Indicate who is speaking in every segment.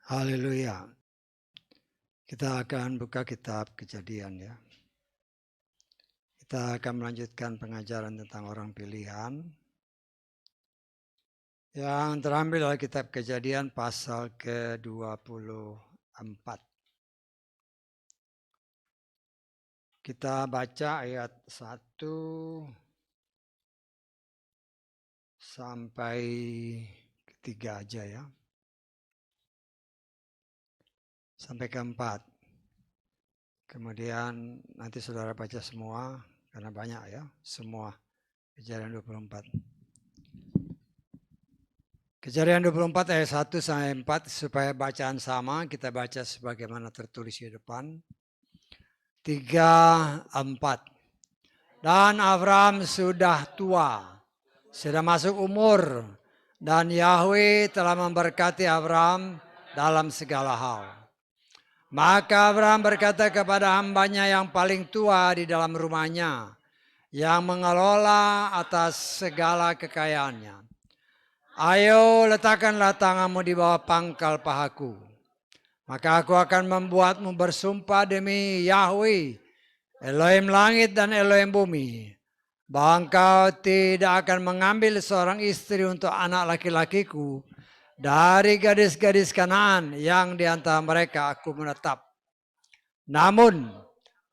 Speaker 1: Haleluya. Kita akan buka kitab Kejadian ya. Kita akan melanjutkan pengajaran tentang orang pilihan. Yang terambil dari kitab Kejadian pasal ke-24. Kita baca ayat 1 sampai 3 aja ya. Sampai ke-4. Kemudian nanti saudara baca semua, karena banyak ya, semua Kejadian 24. Kejadian 24 ayat 1 sampai 4, supaya bacaan sama, kita baca sebagaimana tertulis di depan. 3, 4. Dan Abraham sudah tua, sudah masuk umur, dan Yahweh telah memberkati Abraham dalam segala hal. Maka Abraham berkata kepada hambanya yang paling tua di dalam rumahnya, yang mengelola atas segala kekayaannya, ayo letakkanlah tanganmu di bawah pangkal pahaku, maka aku akan membuatmu bersumpah demi Yahweh, Elohim langit dan Elohim bumi, bahwa engkau tidak akan mengambil seorang istri untuk anak laki-lakiku dari gadis-gadis Kanaan yang di antara mereka aku menetap. Namun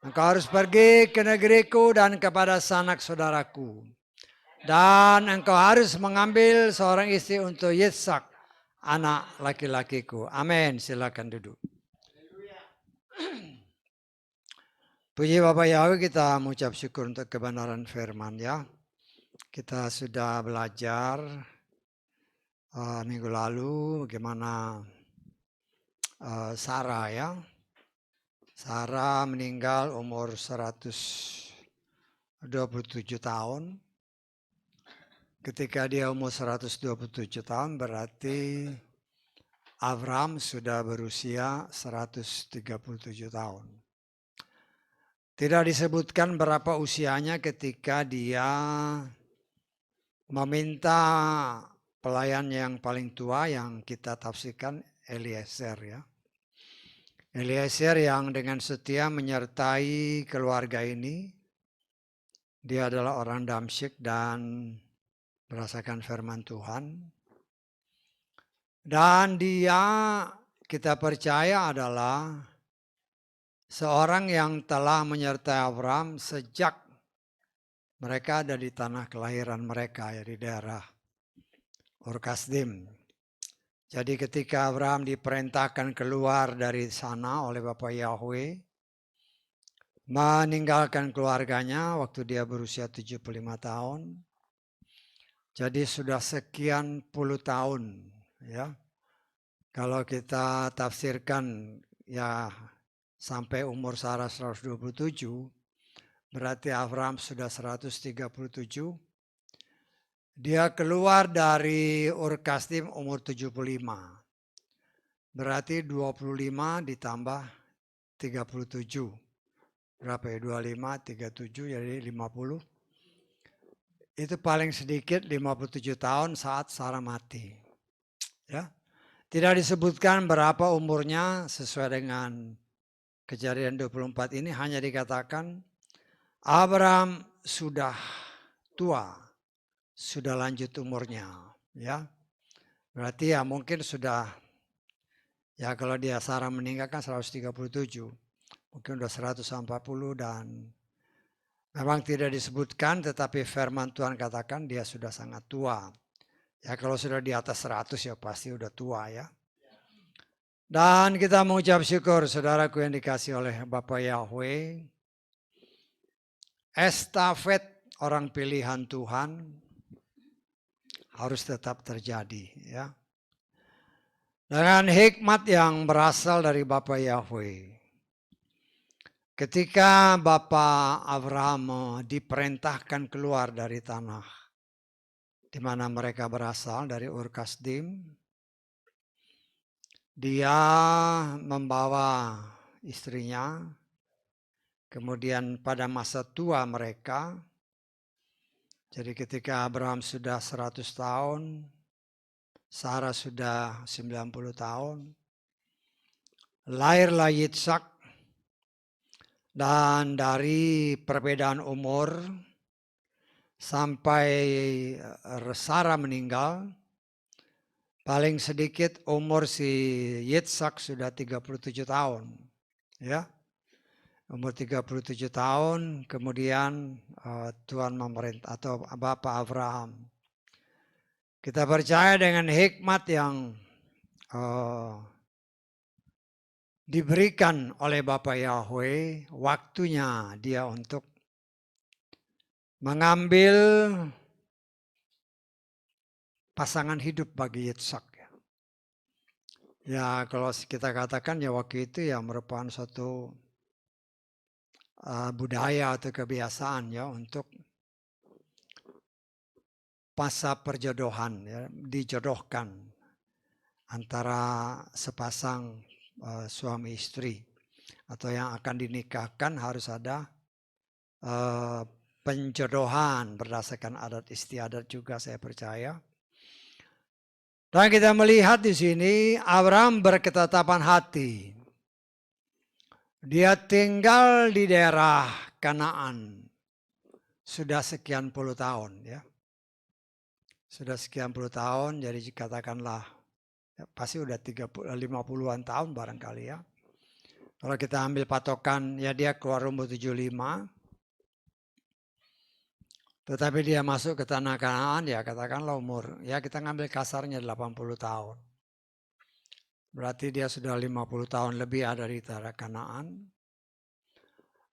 Speaker 1: engkau harus pergi ke negeriku dan kepada sanak saudaraku. Dan engkau harus mengambil seorang istri untuk Yitzhak, anak laki-lakiku. Amin. Silakan duduk. Puji Bapak Yahweh, kita mengucap syukur untuk kebenaran firman ya. Kita sudah belajar minggu lalu bagaimana Sarah ya. Sarah meninggal umur 127 tahun. Ketika dia umur 127 tahun berarti Abraham sudah berusia 137 tahun. Tidak disebutkan berapa usianya ketika dia meminta pelayan yang paling tua yang kita tafsirkan Eliezer ya. Eliezer yang dengan setia menyertai keluarga ini. Dia adalah orang Damsyik dan merasakan firman Tuhan. Dan dia kita percaya adalah seorang yang telah menyertai Abraham sejak mereka ada di tanah kelahiran mereka ya, di daerah Ur Kasdim. Jadi ketika Abraham diperintahkan keluar dari sana oleh Bapa Yahweh, meninggalkan keluarganya waktu dia berusia 75 tahun. Jadi sudah sekian puluh tahun ya. Kalau kita tafsirkan ya sampai umur Sarah 127, berarti Abraham sudah 137. Dia keluar dari Ur Kasdim umur 75. Berarti 25 ditambah 37. Berapa ya? 25, 37 jadi 50. Itu paling sedikit 57 tahun saat Sarah mati. Ya. Tidak disebutkan berapa umurnya sesuai dengan Kejadian 24 ini, hanya dikatakan Abraham sudah tua, sudah lanjut umurnya, ya. Berarti ya mungkin sudah, ya kalau dia Sarah meninggal kan 137, mungkin udah 140 dan memang tidak disebutkan, tetapi firman Tuhan katakan dia sudah sangat tua. Ya kalau sudah di atas 100 ya pasti udah tua ya. Dan kita mengucap syukur saudaraku yang dikasih oleh Bapak Yahweh. Estafet orang pilihan Tuhan harus tetap terjadi ya. Dengan hikmat yang berasal dari Bapak Yahweh. Ketika Bapak Abraham diperintahkan keluar dari tanah di mana mereka berasal dari Ur Kasdim, dia membawa istrinya, kemudian pada masa tua mereka, Jadi ketika Abraham sudah 100 tahun, Sarah sudah 90 tahun, lahirlah Yitzhak, dan dari perbedaan umur sampai Sarah meninggal, paling sedikit umur si Yitzhak sudah 37 tahun. Ya, umur 37 tahun, kemudian Tuhan memerintah atau Bapak Abraham. Kita percaya dengan hikmat yang diberikan oleh Bapak Yahweh, waktunya dia untuk mengambil pasangan hidup bagi Yitzhak. Ya kalau kita katakan ya waktu itu ya merupakan suatu budaya atau kebiasaan ya untuk masa perjodohan ya, dijodohkan antara sepasang suami istri atau yang akan dinikahkan harus ada penjodohan berdasarkan adat istiadat juga saya percaya. Dan kita melihat di sini Abraham berketetapan hati. Dia tinggal di daerah Kanaan sudah sekian puluh tahun ya. Sudah sekian puluh tahun, jadi katakanlah ya, pasti udah 50-an tahun barangkali ya. Kalau kita ambil patokan ya dia keluar umur 75. Tetapi dia masuk ke tanah Kanaan ya katakanlah umur, ya kita ngambil kasarnya 80 tahun. Berarti dia sudah 50 tahun lebih ada di tanah Kanaan.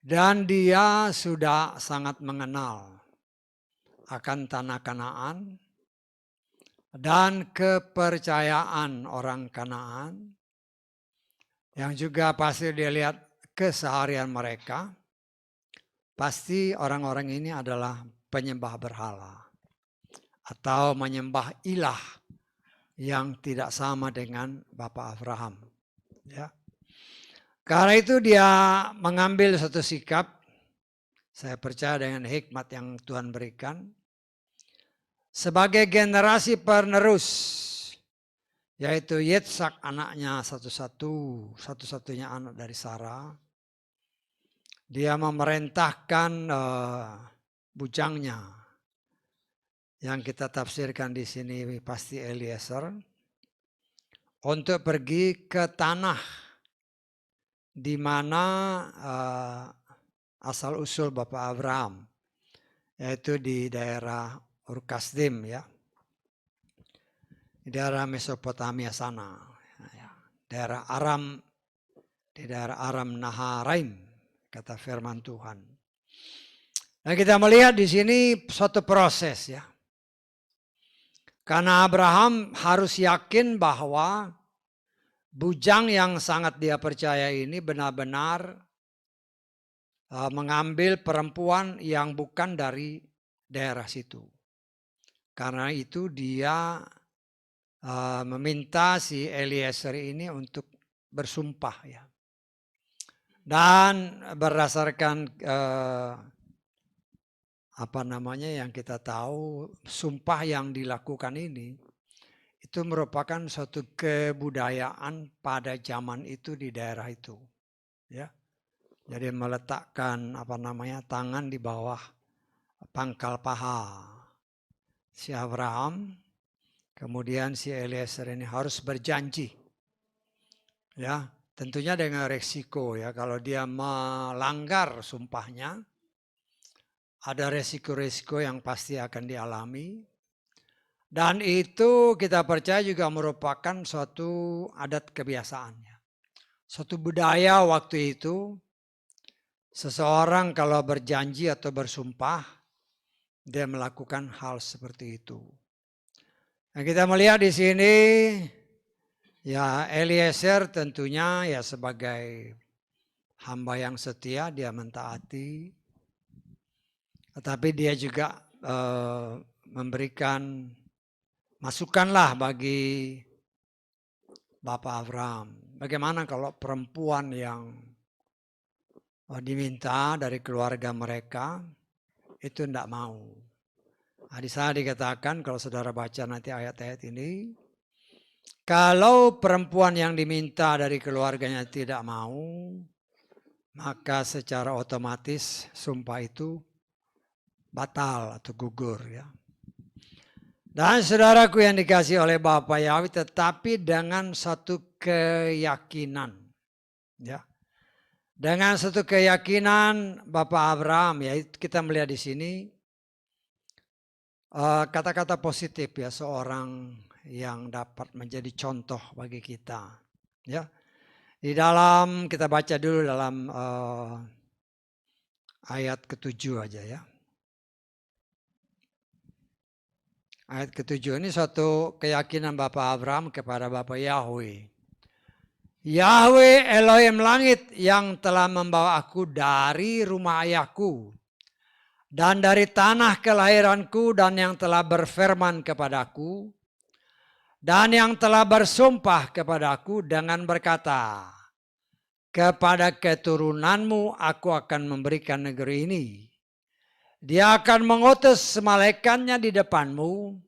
Speaker 1: Dan dia sudah sangat mengenal akan tanah Kanaan dan kepercayaan orang Kanaan. Yang juga pasti dia lihat keseharian mereka. Pasti orang-orang ini adalah penyembah berhala atau menyembah ilah yang tidak sama dengan Bapak Abraham. Ya. Karena itu dia mengambil satu sikap, saya percaya dengan hikmat yang Tuhan berikan, sebagai generasi penerus, yaitu Yitzhak anaknya satu-satunya anak dari Sarah. Dia memerintahkan bujangnya yang kita tafsirkan di sini pasti Eliezer untuk pergi ke tanah di mana asal usul Bapak Abraham, yaitu di daerah Ur-Kasdim ya, di daerah Mesopotamia sana, daerah Aram, di daerah Aram Naharaim. Kata firman Tuhan. Nah kita melihat di sini suatu proses ya. Karena Abraham harus yakin bahwa bujang yang sangat dia percaya ini benar-benar mengambil perempuan yang bukan dari daerah situ. Karena itu dia meminta si Eliezer ini untuk bersumpah ya. Dan berdasarkan yang kita tahu, sumpah yang dilakukan ini itu merupakan suatu kebudayaan pada zaman itu di daerah itu. Ya. Jadi meletakkan tangan di bawah pangkal paha si Abraham, kemudian si Eliezer ini harus berjanji. Ya, tentunya dengan resiko ya, kalau dia melanggar sumpahnya, ada resiko-resiko yang pasti akan dialami. Dan itu kita percaya juga merupakan suatu adat kebiasaannya. Suatu budaya waktu itu, seseorang kalau berjanji atau bersumpah, dia melakukan hal seperti itu. Nah, kita melihat di sini, ya Eliezer tentunya ya sebagai hamba yang setia, dia mentaati. Tetapi dia juga memberikan masukanlah bagi Bapak Abraham. Bagaimana kalau perempuan yang diminta dari keluarga mereka itu tidak mau. Nah, di sana dikatakan kalau saudara baca nanti ayat-ayat ini, kalau perempuan yang diminta dari keluarganya tidak mau, maka secara otomatis sumpah itu batal atau gugur ya. Dan saudaraku yang dikasihi oleh Bapa Yahweh, tetapi dengan satu keyakinan. Ya. Dengan satu keyakinan Bapak Abraham, ya kita melihat di sini kata-kata positif ya, seorang yang dapat menjadi contoh bagi kita. Ya. Di dalam, kita baca dulu dalam ayat ke-7 aja ya. Ayat ke-7 ini suatu keyakinan Bapak Abraham kepada Bapak Yahweh. Yahweh Elohim langit yang telah membawa aku dari rumah ayahku dan dari tanah kelahiranku, dan yang telah berfirman kepadaku dan yang telah bersumpah kepadaku dengan berkata, kepada keturunanmu aku akan memberikan negeri ini. Dia akan mengutus malaikatnya di depanmu,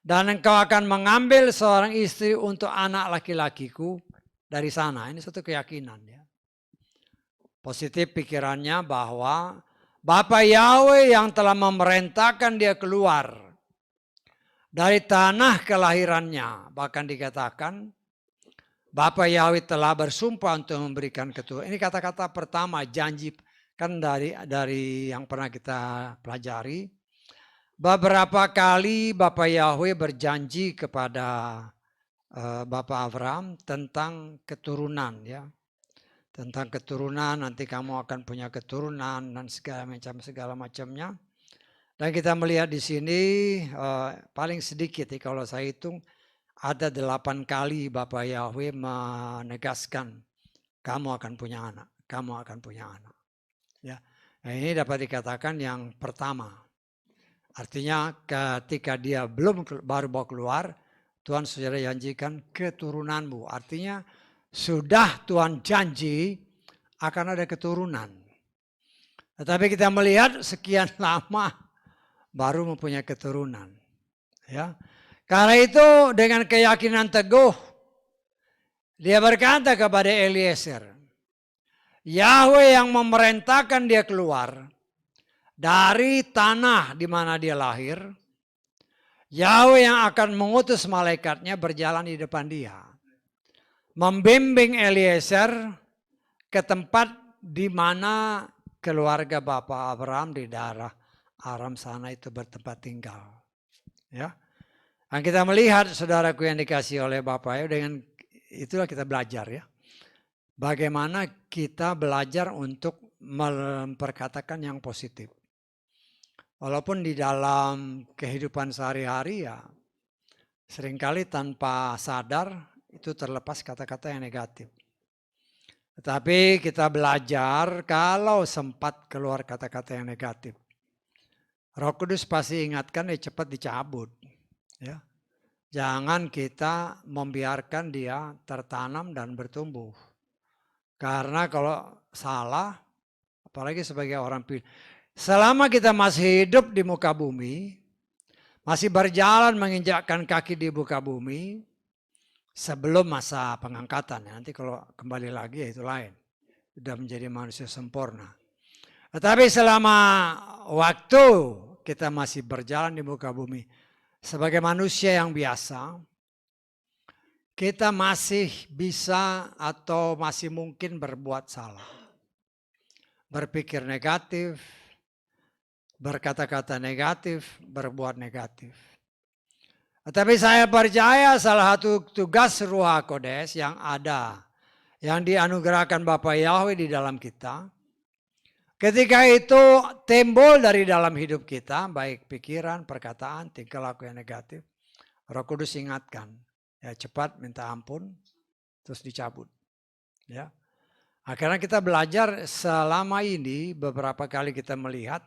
Speaker 1: dan engkau akan mengambil seorang istri untuk anak laki-lakiku dari sana. Ini satu keyakinan ya. Positif pikirannya bahwa Bapa Yahweh yang telah memerintahkan dia keluar dari tanah kelahirannya. Bahkan dikatakan Bapa Yahweh telah bersumpah untuk memberikan keturunan. Ini kata-kata pertama, janji kan dari yang pernah kita pelajari. Beberapa kali Bapa Yahweh berjanji kepada Bapak Abraham tentang keturunan ya. Tentang keturunan, nanti kamu akan punya keturunan dan segala macamnya. Dan kita melihat di sini paling sedikit ya, kalau saya hitung ada 8 kali Bapak Yahweh menegaskan kamu akan punya anak, kamu akan punya anak. Ya, nah, ini dapat dikatakan yang pertama. Artinya ketika dia baru mau keluar, Tuhan sudah janjikan keturunanmu. Artinya sudah Tuhan janji akan ada keturunan. Tetapi kita melihat sekian lama baru mempunyai keturunan. Ya. Karena itu dengan keyakinan teguh, dia berkata kepada Eliezer, Yahweh yang memerintahkan dia keluar dari tanah di mana dia lahir, Yahweh yang akan mengutus malaikatnya berjalan di depan dia, membimbing Eliezer ke tempat di mana keluarga Bapak Abraham di daerah Aram sana itu bertempat tinggal. Ya. Dan kita melihat saudaraku yang dikasihi oleh Bapak, ya, dengan itulah kita belajar ya. Bagaimana kita belajar untuk memperkatakan yang positif. Walaupun di dalam kehidupan sehari-hari ya seringkali tanpa sadar itu terlepas kata-kata yang negatif. Tetapi kita belajar kalau sempat keluar kata-kata yang negatif, Roh Kudus pasti ingatkan cepat dicabut. Ya. Jangan kita membiarkan dia tertanam dan bertumbuh. Karena kalau salah, apalagi sebagai orang pilih, selama kita masih hidup di muka bumi, masih berjalan menginjakkan kaki di muka bumi, sebelum masa pengangkatan. Nanti kalau kembali lagi ya itu lain. Sudah menjadi manusia sempurna. Tetapi selama waktu kita masih berjalan di muka bumi, sebagai manusia yang biasa, kita masih bisa atau masih mungkin berbuat salah. Berpikir negatif, berkata-kata negatif, berbuat negatif. Tetapi saya percaya salah satu tugas Ruh HaKodes yang ada, yang dianugerahkan Bapa Yahweh di dalam kita, ketika itu timbul dari dalam hidup kita, baik pikiran, perkataan, tingkah laku yang negatif, Roh Kudus ingatkan, ya cepat minta ampun, terus dicabut. Ya. Akhirnya kita belajar selama ini beberapa kali kita melihat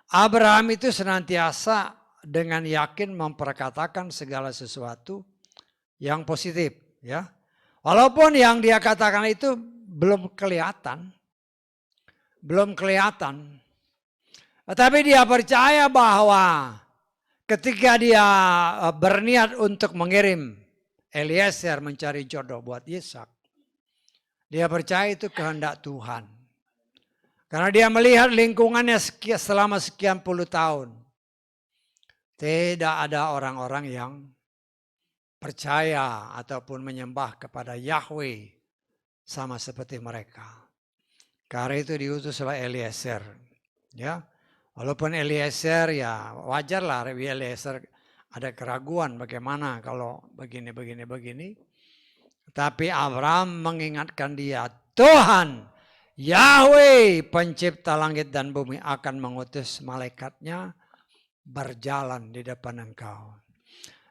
Speaker 1: Abraham itu senantiasa dengan yakin memperkatakan segala sesuatu yang positif, ya. Walaupun yang dia katakan itu belum kelihatan. Belum kelihatan. Tetapi dia percaya bahwa ketika dia berniat untuk mengirim Eliezer mencari jodoh buat Ishak, dia percaya itu kehendak Tuhan. Karena dia melihat lingkungannya selama sekian puluh tahun. Tidak ada orang-orang yang percaya ataupun menyembah kepada Yahweh sama seperti mereka. Karena itu diutus oleh Eliezer. Ya, walaupun Eliezer ya wajarlah Eliezer ada keraguan bagaimana kalau begini. Tapi Abraham mengingatkan dia, Tuhan Yahweh pencipta langit dan bumi akan mengutus malaikatnya berjalan di depan engkau.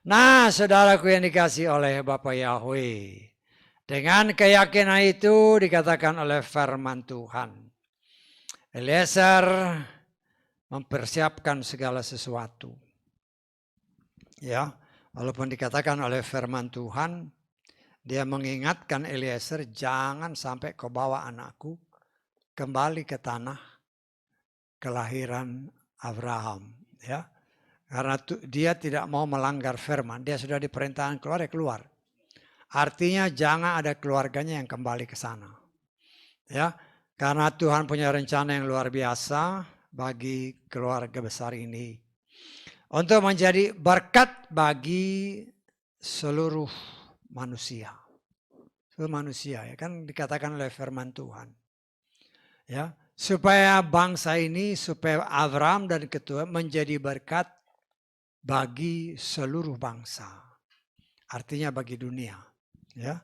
Speaker 1: Nah, saudaraku yang dikasih oleh Bapa Yahweh, dengan keyakinan itu dikatakan oleh firman Tuhan, Eliezer mempersiapkan segala sesuatu. Ya, walaupun dikatakan oleh firman Tuhan, dia mengingatkan Eliezer, jangan sampai kau bawa anakku kembali ke tanah kelahiran Abraham. Ya, karena dia tidak mau melanggar firman, dia sudah diperintahkan keluar, ya keluar. Artinya jangan ada keluarganya yang kembali ke sana. Ya, karena Tuhan punya rencana yang luar biasa bagi keluarga besar ini. Untuk menjadi berkat bagi seluruh manusia. Seluruh manusia, ya kan dikatakan oleh firman Tuhan. Ya, supaya bangsa ini, supaya Abraham dan ketua menjadi berkat bagi seluruh bangsa. Artinya bagi dunia. Ya.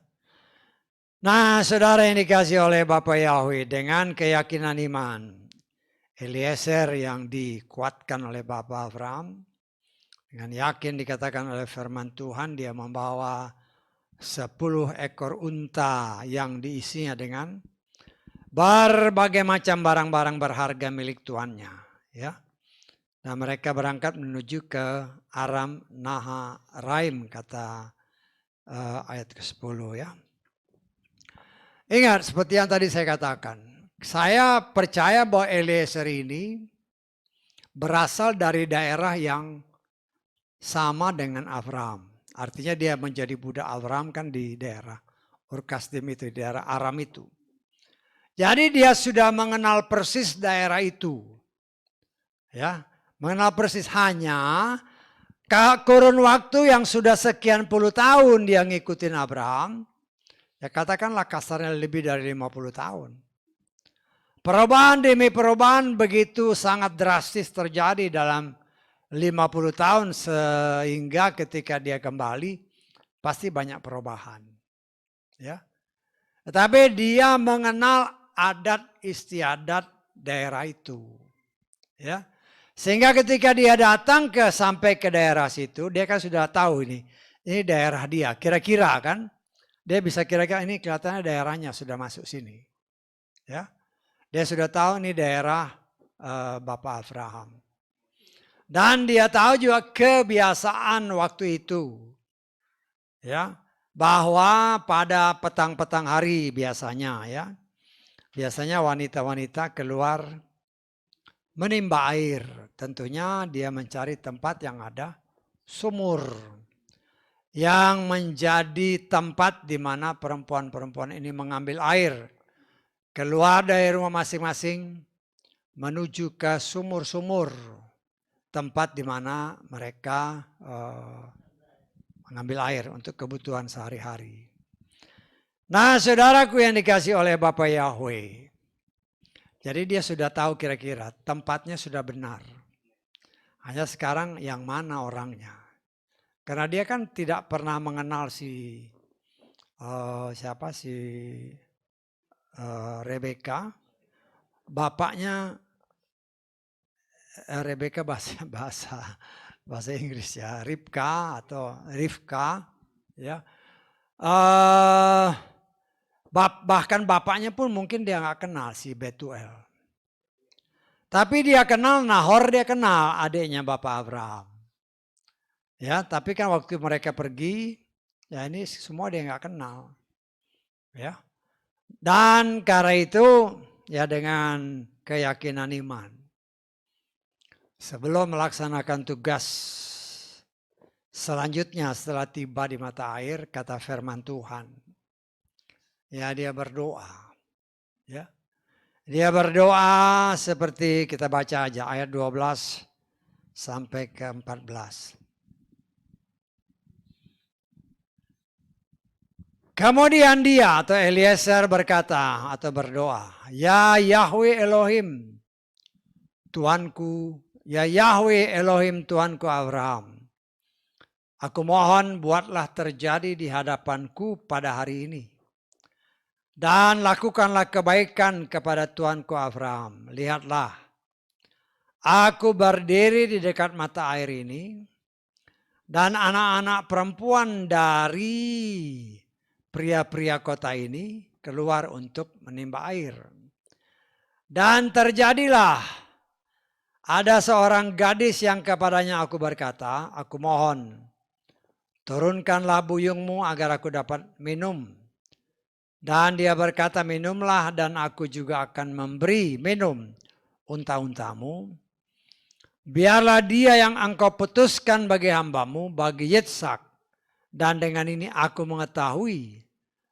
Speaker 1: Nah, saudara yang dikasih oleh Bapa Yahweh, dengan keyakinan iman, Eliezer yang dikuatkan oleh Bapa Abraham, dengan yakin dikatakan oleh firman Tuhan, dia membawa 10 ekor unta yang diisinya dengan berbagai macam barang-barang berharga milik tuannya. Ya. Nah, mereka berangkat menuju ke Aram Naharaim, kata ayat ke-10 ya. Ingat seperti yang tadi saya katakan, saya percaya bahwa Eliezer ini berasal dari daerah yang sama dengan Abraham. Artinya dia menjadi budak Abraham kan di daerah Ur-Kasdim itu, di daerah Aram itu. Jadi dia sudah mengenal persis daerah itu. Ya, mengenal persis, hanya kurun waktu yang sudah sekian puluh tahun dia ngikutin Abraham. Ya katakanlah kasarnya lebih dari 50 tahun. Perubahan demi perubahan begitu sangat drastis terjadi dalam 50 tahun, sehingga ketika dia kembali pasti banyak perubahan. Ya. Tetapi dia mengenal adat istiadat daerah itu. Ya. Sehingga ketika dia datang sampai ke daerah situ, dia kan sudah tahu ini daerah dia. Kira-kira kan, dia bisa kira-kira ini kelihatannya daerahnya sudah masuk sini. Ya. Dia sudah tahu ini daerah Bapak Abraham. Dan dia tahu juga kebiasaan waktu itu. Ya, bahwa pada petang-petang hari biasanya ya. Biasanya wanita-wanita keluar menimba air. Tentunya dia mencari tempat yang ada sumur. Yang menjadi tempat di mana perempuan-perempuan ini mengambil air. Keluar dari rumah masing-masing menuju ke sumur-sumur. Tempat di mana mereka mengambil air untuk kebutuhan sehari-hari. Nah, saudaraku yang dikasih oleh Bapa Yahweh. Jadi dia sudah tahu kira-kira tempatnya sudah benar. Hanya sekarang yang mana orangnya. Karena dia kan tidak pernah mengenal Rebeka. Bapaknya Rebeka bahasa Inggris ya, Ribka atau Rivka ya. Bahkan bapaknya pun mungkin dia nggak kenal si Betuel. Tapi dia kenal Nahor, dia kenal adiknya Bapak Abraham. Ya, tapi kan waktu mereka pergi, ya ini semua dia nggak kenal. Ya. Dan karena itu ya dengan keyakinan iman, sebelum melaksanakan tugas Selanjutnya setelah tiba di mata air, kata firman Tuhan. Ya, dia berdoa. Ya. Dia berdoa seperti kita baca aja ayat 12 sampai ke 14. Kemudian dia atau Eliezer berkata atau berdoa, "Ya Yahweh Elohim, Tuanku, ya Yahweh Elohim Tuanku Abraham. Aku mohon buatlah terjadi di hadapanku pada hari ini. Dan lakukanlah kebaikan kepada Tuanku Abraham. Lihatlah, aku berdiri di dekat mata air ini, dan anak-anak perempuan dari pria-pria kota ini keluar untuk menimba air. Dan terjadilah ada seorang gadis yang kepadanya aku berkata, aku mohon, turunkanlah buyungmu agar aku dapat minum. Dan dia berkata, minumlah dan aku juga akan memberi minum unta-untamu. Biarlah dia yang engkau putuskan bagi hambamu, bagi Yitzhak. Dan dengan ini aku mengetahui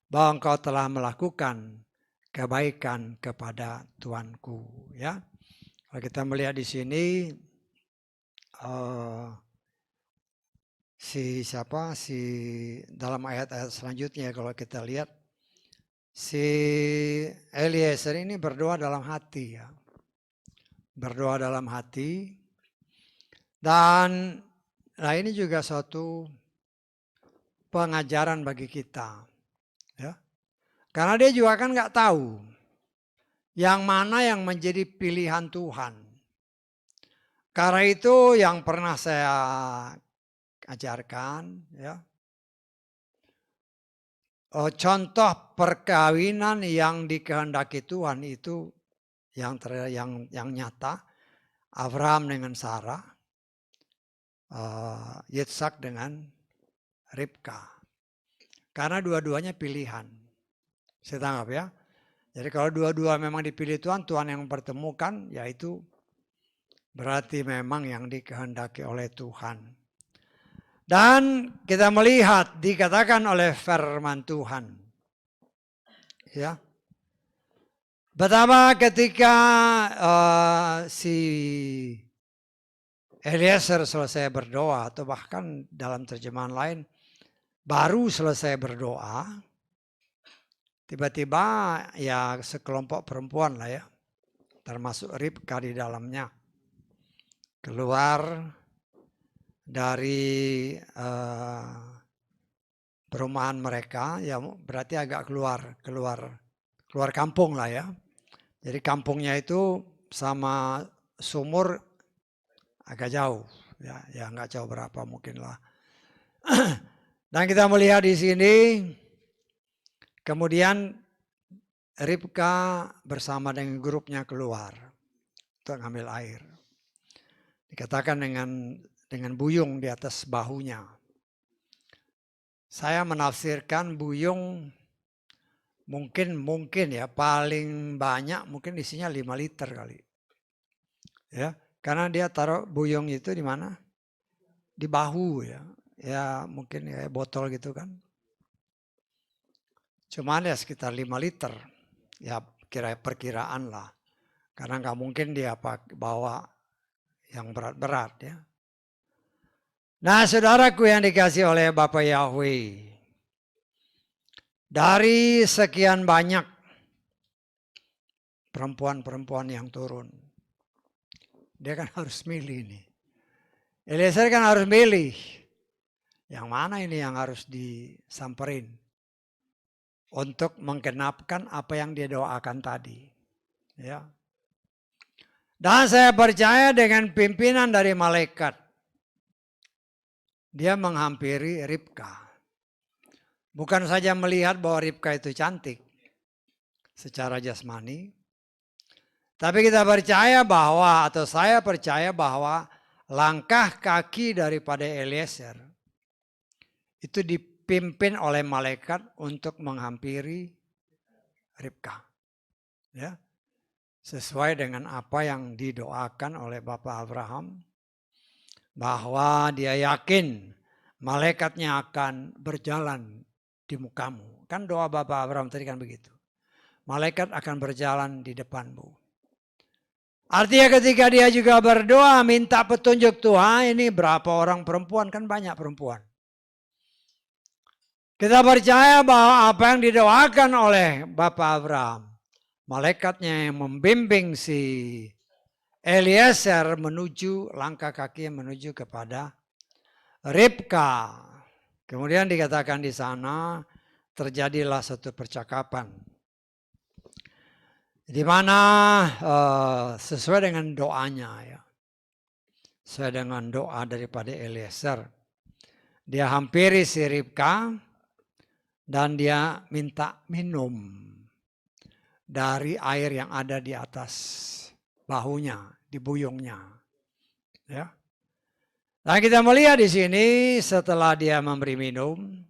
Speaker 1: bahwa engkau telah melakukan kebaikan kepada Tuanku. Ya, kalau kita melihat di sini si dalam ayat-ayat selanjutnya kalau kita lihat si Eliezer ini berdoa dalam hati ya. Berdoa dalam hati. Dan nah ini juga suatu pengajaran bagi kita. Ya. Karena dia juga kan nggak tahu yang mana yang menjadi pilihan Tuhan. Karena itu yang pernah saya ajarkan, ya, contoh perkawinan yang dikehendaki Tuhan itu yang nyata, Abraham dengan Sarah, Yitzhak dengan Ribka. Karena dua-duanya pilihan. Saya tanggap ya. Jadi kalau dua-dua memang dipilih Tuhan, Tuhan yang mempertemukan, yaitu berarti memang yang dikehendaki oleh Tuhan. Dan kita melihat dikatakan oleh firman Tuhan. Ya. Betapa ketika si Eliezer selesai berdoa, atau bahkan dalam terjemahan lain, baru selesai berdoa, tiba-tiba ya sekelompok perempuan lah ya, termasuk Ribka di dalamnya, keluar dari perumahan mereka, ya berarti agak keluar kampung lah ya. Jadi kampungnya itu sama sumur agak jauh, ya nggak jauh berapa mungkin lah. Dan kita melihat di sini, kemudian Ribka bersama dengan grupnya keluar untuk ngambil air. Dikatakan dengan buyung di atas bahunya. Saya menafsirkan buyung mungkin ya paling banyak mungkin isinya 5 liter kali. Ya, karena dia taruh buyung itu di mana? Di bahu ya. Ya mungkin kayak botol gitu kan. Cuman ya sekitar 5 liter. Ya perkiraan lah. Karena nggak mungkin dia bawa yang berat-berat ya. Nah saudaraku yang dikasih oleh Bapak Yahweh. Dari sekian banyak perempuan-perempuan yang turun. Dia kan harus milih nih. Eliezer kan harus milih. Yang mana ini yang harus disamperin. Untuk menggenapkan apa yang dia doakan tadi. Ya. Dan saya percaya dengan pimpinan dari malaikat. Dia menghampiri Ribka. Bukan saja melihat bahwa Ribka itu cantik. Secara jasmani. Tapi kita percaya bahwa, atau saya percaya bahwa langkah kaki daripada Eliezer itu dipimpin oleh malaikat untuk menghampiri Ribka. Ya. Sesuai dengan apa yang didoakan oleh Bapak Abraham. Bahwa dia yakin malaikatnya akan berjalan di mukamu. Kan doa Bapak Abraham tadi kan begitu. Malaikat akan berjalan di depanmu. Artinya ketika dia juga berdoa minta petunjuk Tuhan, ini berapa orang perempuan, kan banyak perempuan. Kita percaya bahwa apa yang didoakan oleh Bapak Abraham, malaikatnya yang membimbing si Eliezer menuju langkah kaki menuju kepada Ribka. Kemudian dikatakan di sana terjadilah satu percakapan di mana sesuai dengan doanya ya. Sesuai dengan doa daripada Eliezer. Dia hampiri si Ribka dan dia minta minum dari air yang ada di atas bahunya, di buyungnya. Ya. Nah, kita melihat di sini setelah dia memberi minum,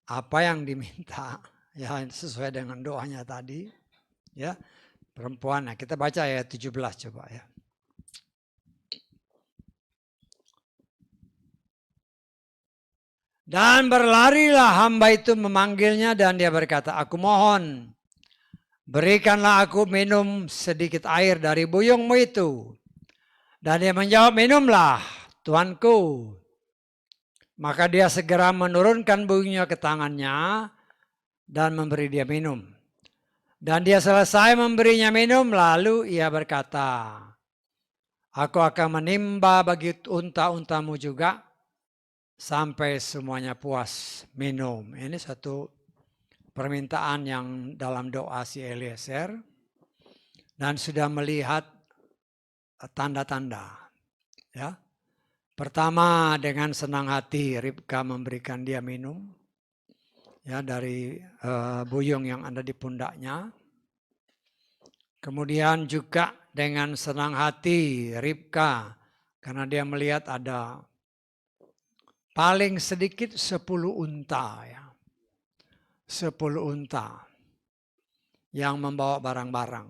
Speaker 1: apa yang diminta ya sesuai dengan doanya tadi, ya perempuan. Nah, kita baca ayat 17 coba ya. Dan berlarilah hamba itu memanggilnya dan dia berkata, aku mohon berikanlah aku minum sedikit air dari buyungmu itu. Dan dia menjawab, minumlah Tuanku. Maka dia segera menurunkan buyungnya ke tangannya dan memberi dia minum. Dan dia selesai memberinya minum, lalu ia berkata, aku akan menimba bagi unta-untamu juga sampai semuanya puas minum. Ini satu permintaan yang dalam doa si Eliezer dan sudah melihat tanda-tanda. Ya, pertama dengan senang hati Ribka memberikan dia minum ya dari buyung yang ada di pundaknya. Kemudian juga dengan senang hati Ribka karena dia melihat ada paling sedikit 10 unta ya. 10 unta yang membawa barang-barang.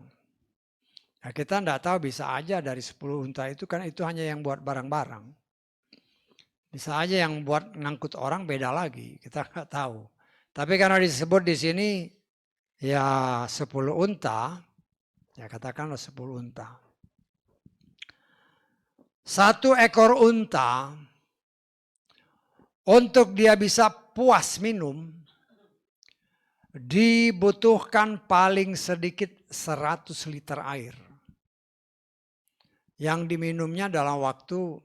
Speaker 1: Nah, kita tidak tahu, bisa aja dari 10 unta itu kan itu hanya yang buat barang-barang. Bisa aja yang buat ngangkut orang beda lagi, kita nggak tahu. Tapi karena disebut di sini ya 10 unta, ya katakanlah 10 unta. 1 ekor unta untuk dia bisa puas minum dibutuhkan paling sedikit 100 liter air. Yang diminumnya dalam waktu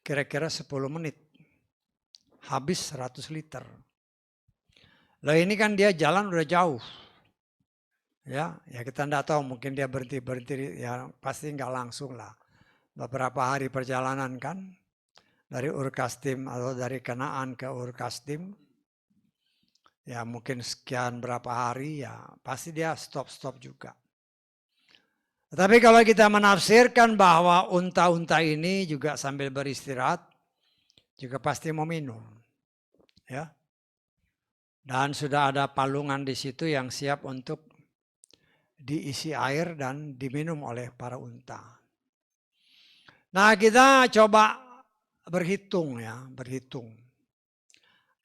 Speaker 1: kira-kira 10 menit. Habis 100 liter. Lah ini kan dia jalan udah jauh. Ya kita enggak tahu, mungkin dia berhenti ya pasti enggak langsung lah. Beberapa hari perjalanan kan dari Ur Kasdim atau dari Kanaan ke Ur Kasdim. Ya mungkin sekian berapa hari ya pasti dia stop juga. Tapi kalau kita menafsirkan bahwa unta-unta ini juga sambil beristirahat juga pasti mau minum. Ya. Dan sudah ada palungan di situ yang siap untuk diisi air dan diminum oleh para unta. Nah, kita coba berhitung ya, berhitung.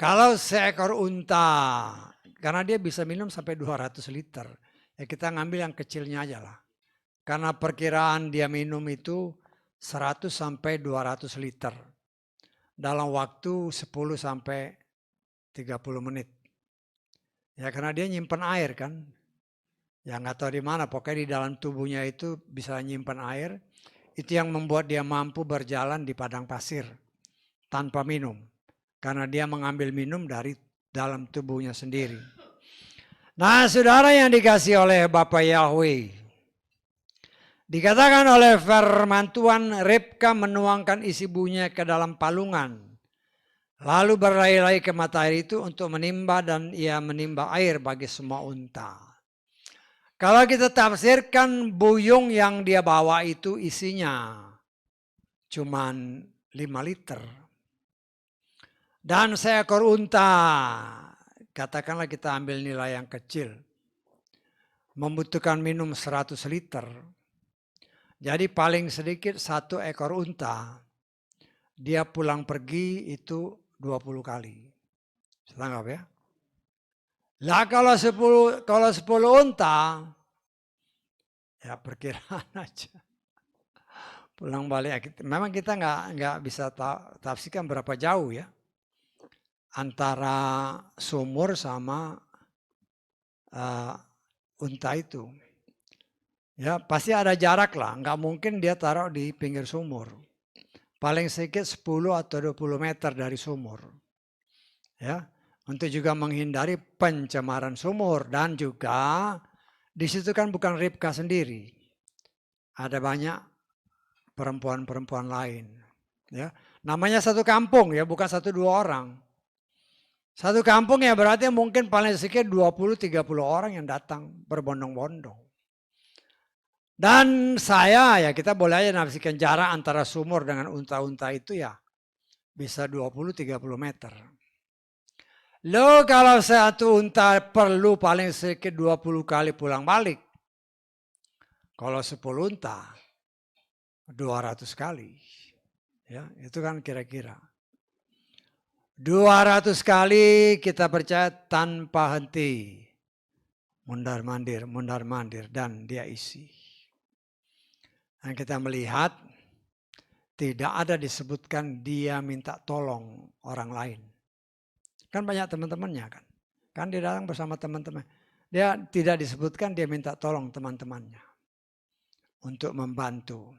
Speaker 1: Kalau seekor unta, karena dia bisa minum sampai 200 liter, ya kita ngambil yang kecilnya aja lah. Karena perkiraan dia minum itu 100 sampai 200 liter dalam waktu 10 sampai 30 menit. Ya karena dia nyimpan air kan. Ya nggak tahu di mana, pokoknya di dalam tubuhnya itu bisa nyimpan air. Itu yang membuat dia mampu berjalan di padang pasir tanpa minum. Karena dia mengambil minum dari dalam tubuhnya sendiri. Nah, saudara yang dikasih oleh Bapa Yahweh, dikatakan oleh firman Tuhan, Ribka menuangkan isi buahnya ke dalam palungan. Lalu berlari-lari ke mata air itu untuk menimba dan ia menimba air bagi semua unta. Kalau kita tafsirkan buyung yang dia bawa itu isinya cuman 5 liter. Dan seekor unta, katakanlah kita ambil nilai yang kecil, membutuhkan minum 100 liter. Jadi paling sedikit 1 ekor unta dia pulang pergi itu 20 kali. Setangkap ya. Lah kalau 10 unta, ya perkiraan aja. Pulang balik, memang kita nggak bisa tafsirkan berapa jauh ya. Antara sumur sama unta itu. Ya pasti ada jarak lah, nggak mungkin dia taruh di pinggir sumur. Paling sedikit 10 atau 20 meter dari sumur. Ya, untuk juga menghindari pencemaran sumur. Dan juga di situ kan bukan Ribka sendiri. Ada banyak perempuan-perempuan lain. Ya, namanya satu kampung ya, bukan 1-2 orang. Satu kampung ya berarti mungkin paling sedikit 20-30 orang yang datang berbondong-bondong. Dan saya ya kita boleh aja nafsikan jarak antara sumur dengan unta-unta itu ya bisa 20-30 meter. Loh kalau satu unta perlu paling sedikit 20 kali pulang balik. Kalau 10 unta 200 kali. Ya, itu kan kira-kira. 200 kali kita percaya tanpa henti. Mundar-mandir dan dia isi. Dan kita melihat tidak ada disebutkan dia minta tolong orang lain. Kan banyak teman-temannya kan. Kan dia datang bersama teman-teman. Dia tidak disebutkan dia minta tolong teman-temannya. Untuk membantu.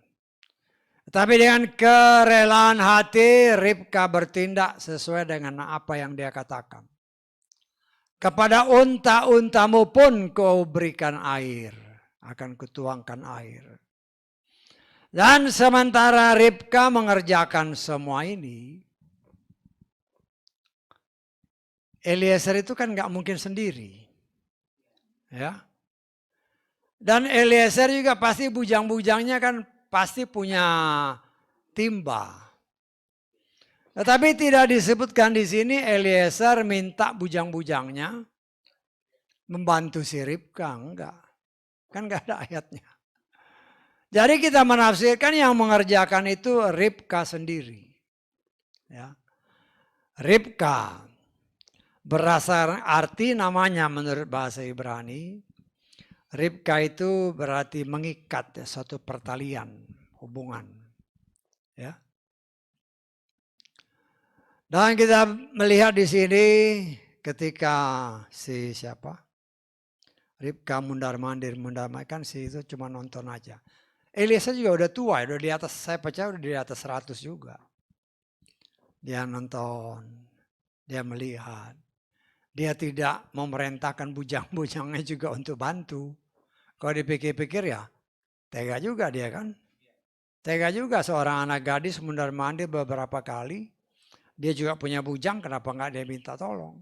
Speaker 1: Tapi dengan kerelaan hati Ribka bertindak sesuai dengan apa yang dia katakan. Kepada unta-untamu pun kau berikan air. Akan kutuangkan air. Dan sementara Ribka mengerjakan semua ini, Eliezer itu kan nggak mungkin sendiri, ya. Dan Eliezer juga pasti bujang-bujangnya kan pasti punya timba. Tetapi tidak disebutkan di sini Eliezer minta bujang-bujangnya membantu si Ribka, enggak. Kan nggak ada ayatnya. Jadi kita menafsirkan yang mengerjakan itu Ribka sendiri. Ya. Ribka berasal arti namanya menurut bahasa Ibrani. Ribka itu berarti mengikat ya, satu pertalian hubungan. Ya. Dan kita melihat di sini ketika si siapa? Ribka mundar-mandir kan si itu cuma nonton aja. Eliezer juga udah tua, udah di atas, saya percaya udah di atas 100 juga. Dia nonton, dia melihat. Dia tidak memerintahkan bujang-bujangnya juga untuk bantu. Kalau dipikir-pikir ya, tega juga dia kan. Tega juga seorang anak gadis mundar-mandir beberapa kali. Dia juga punya bujang, kenapa nggak dia minta tolong.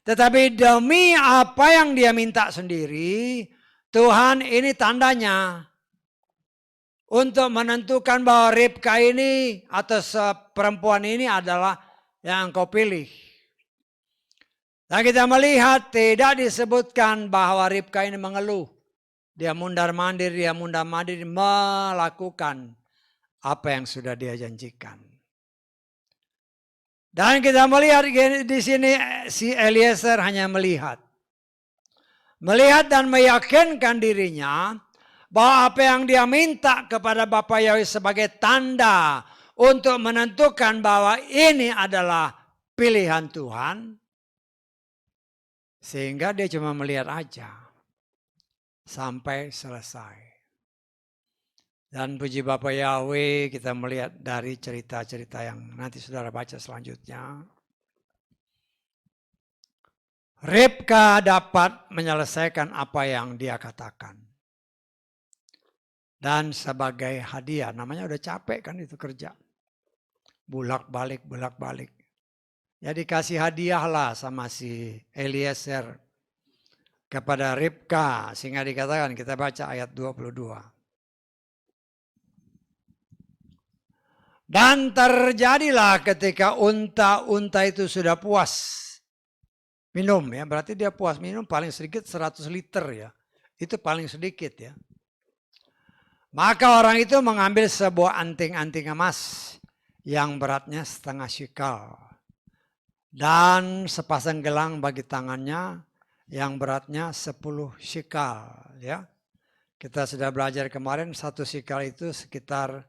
Speaker 1: Tetapi demi apa yang dia minta sendiri, Tuhan ini tandanya. Untuk menentukan bahwa Ribka ini atau perempuan ini adalah yang engkau pilih. Dan kita melihat tidak disebutkan bahwa Ribka ini mengeluh. Dia mundar-mandir melakukan apa yang sudah dia janjikan. Dan kita melihat di sini si Eliezer hanya melihat. Melihat dan meyakinkan dirinya bahwa apa yang dia minta kepada Bapa Yahweh sebagai tanda untuk menentukan bahwa ini adalah pilihan Tuhan. Sehingga dia cuma melihat aja sampai selesai. Dan puji Bapa Yahweh kita melihat dari cerita-cerita yang nanti saudara baca selanjutnya. Ribka dapat menyelesaikan apa yang dia katakan. Dan sebagai hadiah, namanya udah capek kan itu kerja. Bolak-balik. Ya dikasih hadiah lah sama si Eliezer kepada Ribka. Sehingga dikatakan, kita baca ayat 22. Dan terjadilah ketika unta-unta itu sudah puas minum ya. Berarti dia puas minum paling sedikit 100 liter ya. Itu paling sedikit ya. Maka orang itu mengambil sebuah anting-anting emas yang beratnya setengah shikal. Dan sepasang gelang bagi tangannya yang beratnya 10 shikal. Ya. Kita sudah belajar kemarin 1 shikal itu sekitar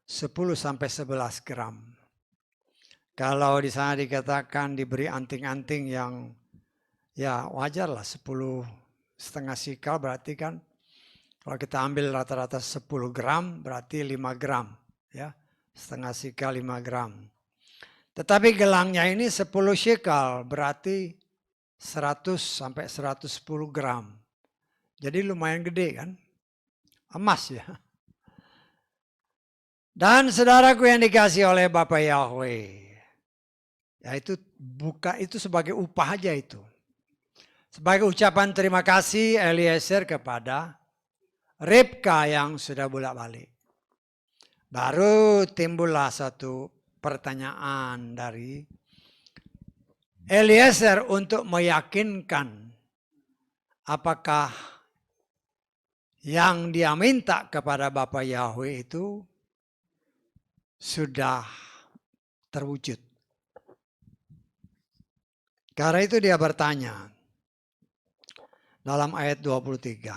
Speaker 1: 10 sampai 11 gram. Kalau di sana dikatakan diberi anting-anting yang ya wajar lah 10,5 shikal berarti kan kalau kita ambil rata-rata 10 gram berarti 5 gram. Ya, setengah shikal 5 gram. Tetapi gelangnya ini 10 shikal berarti 100 sampai 110 gram. Jadi lumayan gede kan? Emas ya. Dan saudaraku yang dikasih oleh Bapak Yahweh. Ya itu buka itu sebagai upah aja itu. Sebagai ucapan terima kasih Eliezer kepada Ribka yang sudah bolak-balik. Baru timbullah satu pertanyaan dari Eliezer untuk meyakinkan apakah yang dia minta kepada Bapak Yahweh itu sudah terwujud. Karena itu dia bertanya dalam ayat 23.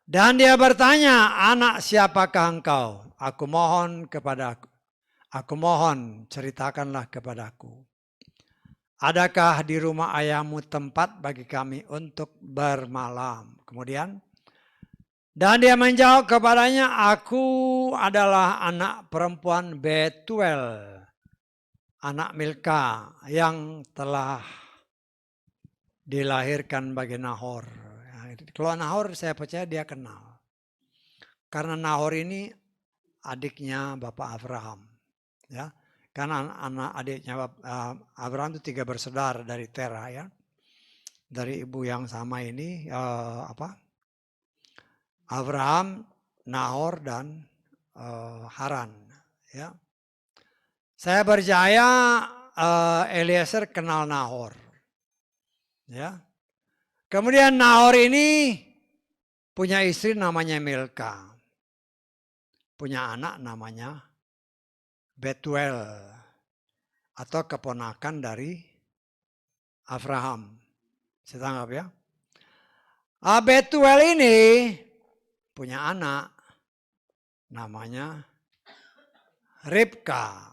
Speaker 1: Dan dia bertanya, anak siapakah engkau? Aku mohon ceritakanlah kepadaku. Adakah di rumah ayahmu tempat bagi kami untuk bermalam? Kemudian, dan dia menjawab kepadanya, aku adalah anak perempuan Betuel, anak Milka yang telah dilahirkan bagi Nahor. Kalau Nahor saya percaya dia kenal. Karena Nahor ini adiknya Bapak Abraham. Ya. Karena anak adiknya Abraham itu 3 bersaudara dari Tera ya. Dari ibu yang sama ini Abraham, Nahor dan Haran ya. Saya percaya Eliezer kenal Nahor. Ya. Kemudian Nahor ini punya istri namanya Milka. Punya anak namanya Betuel atau keponakan dari Abraham. Saya tanggap ya. Betuel ini punya anak namanya Ribka.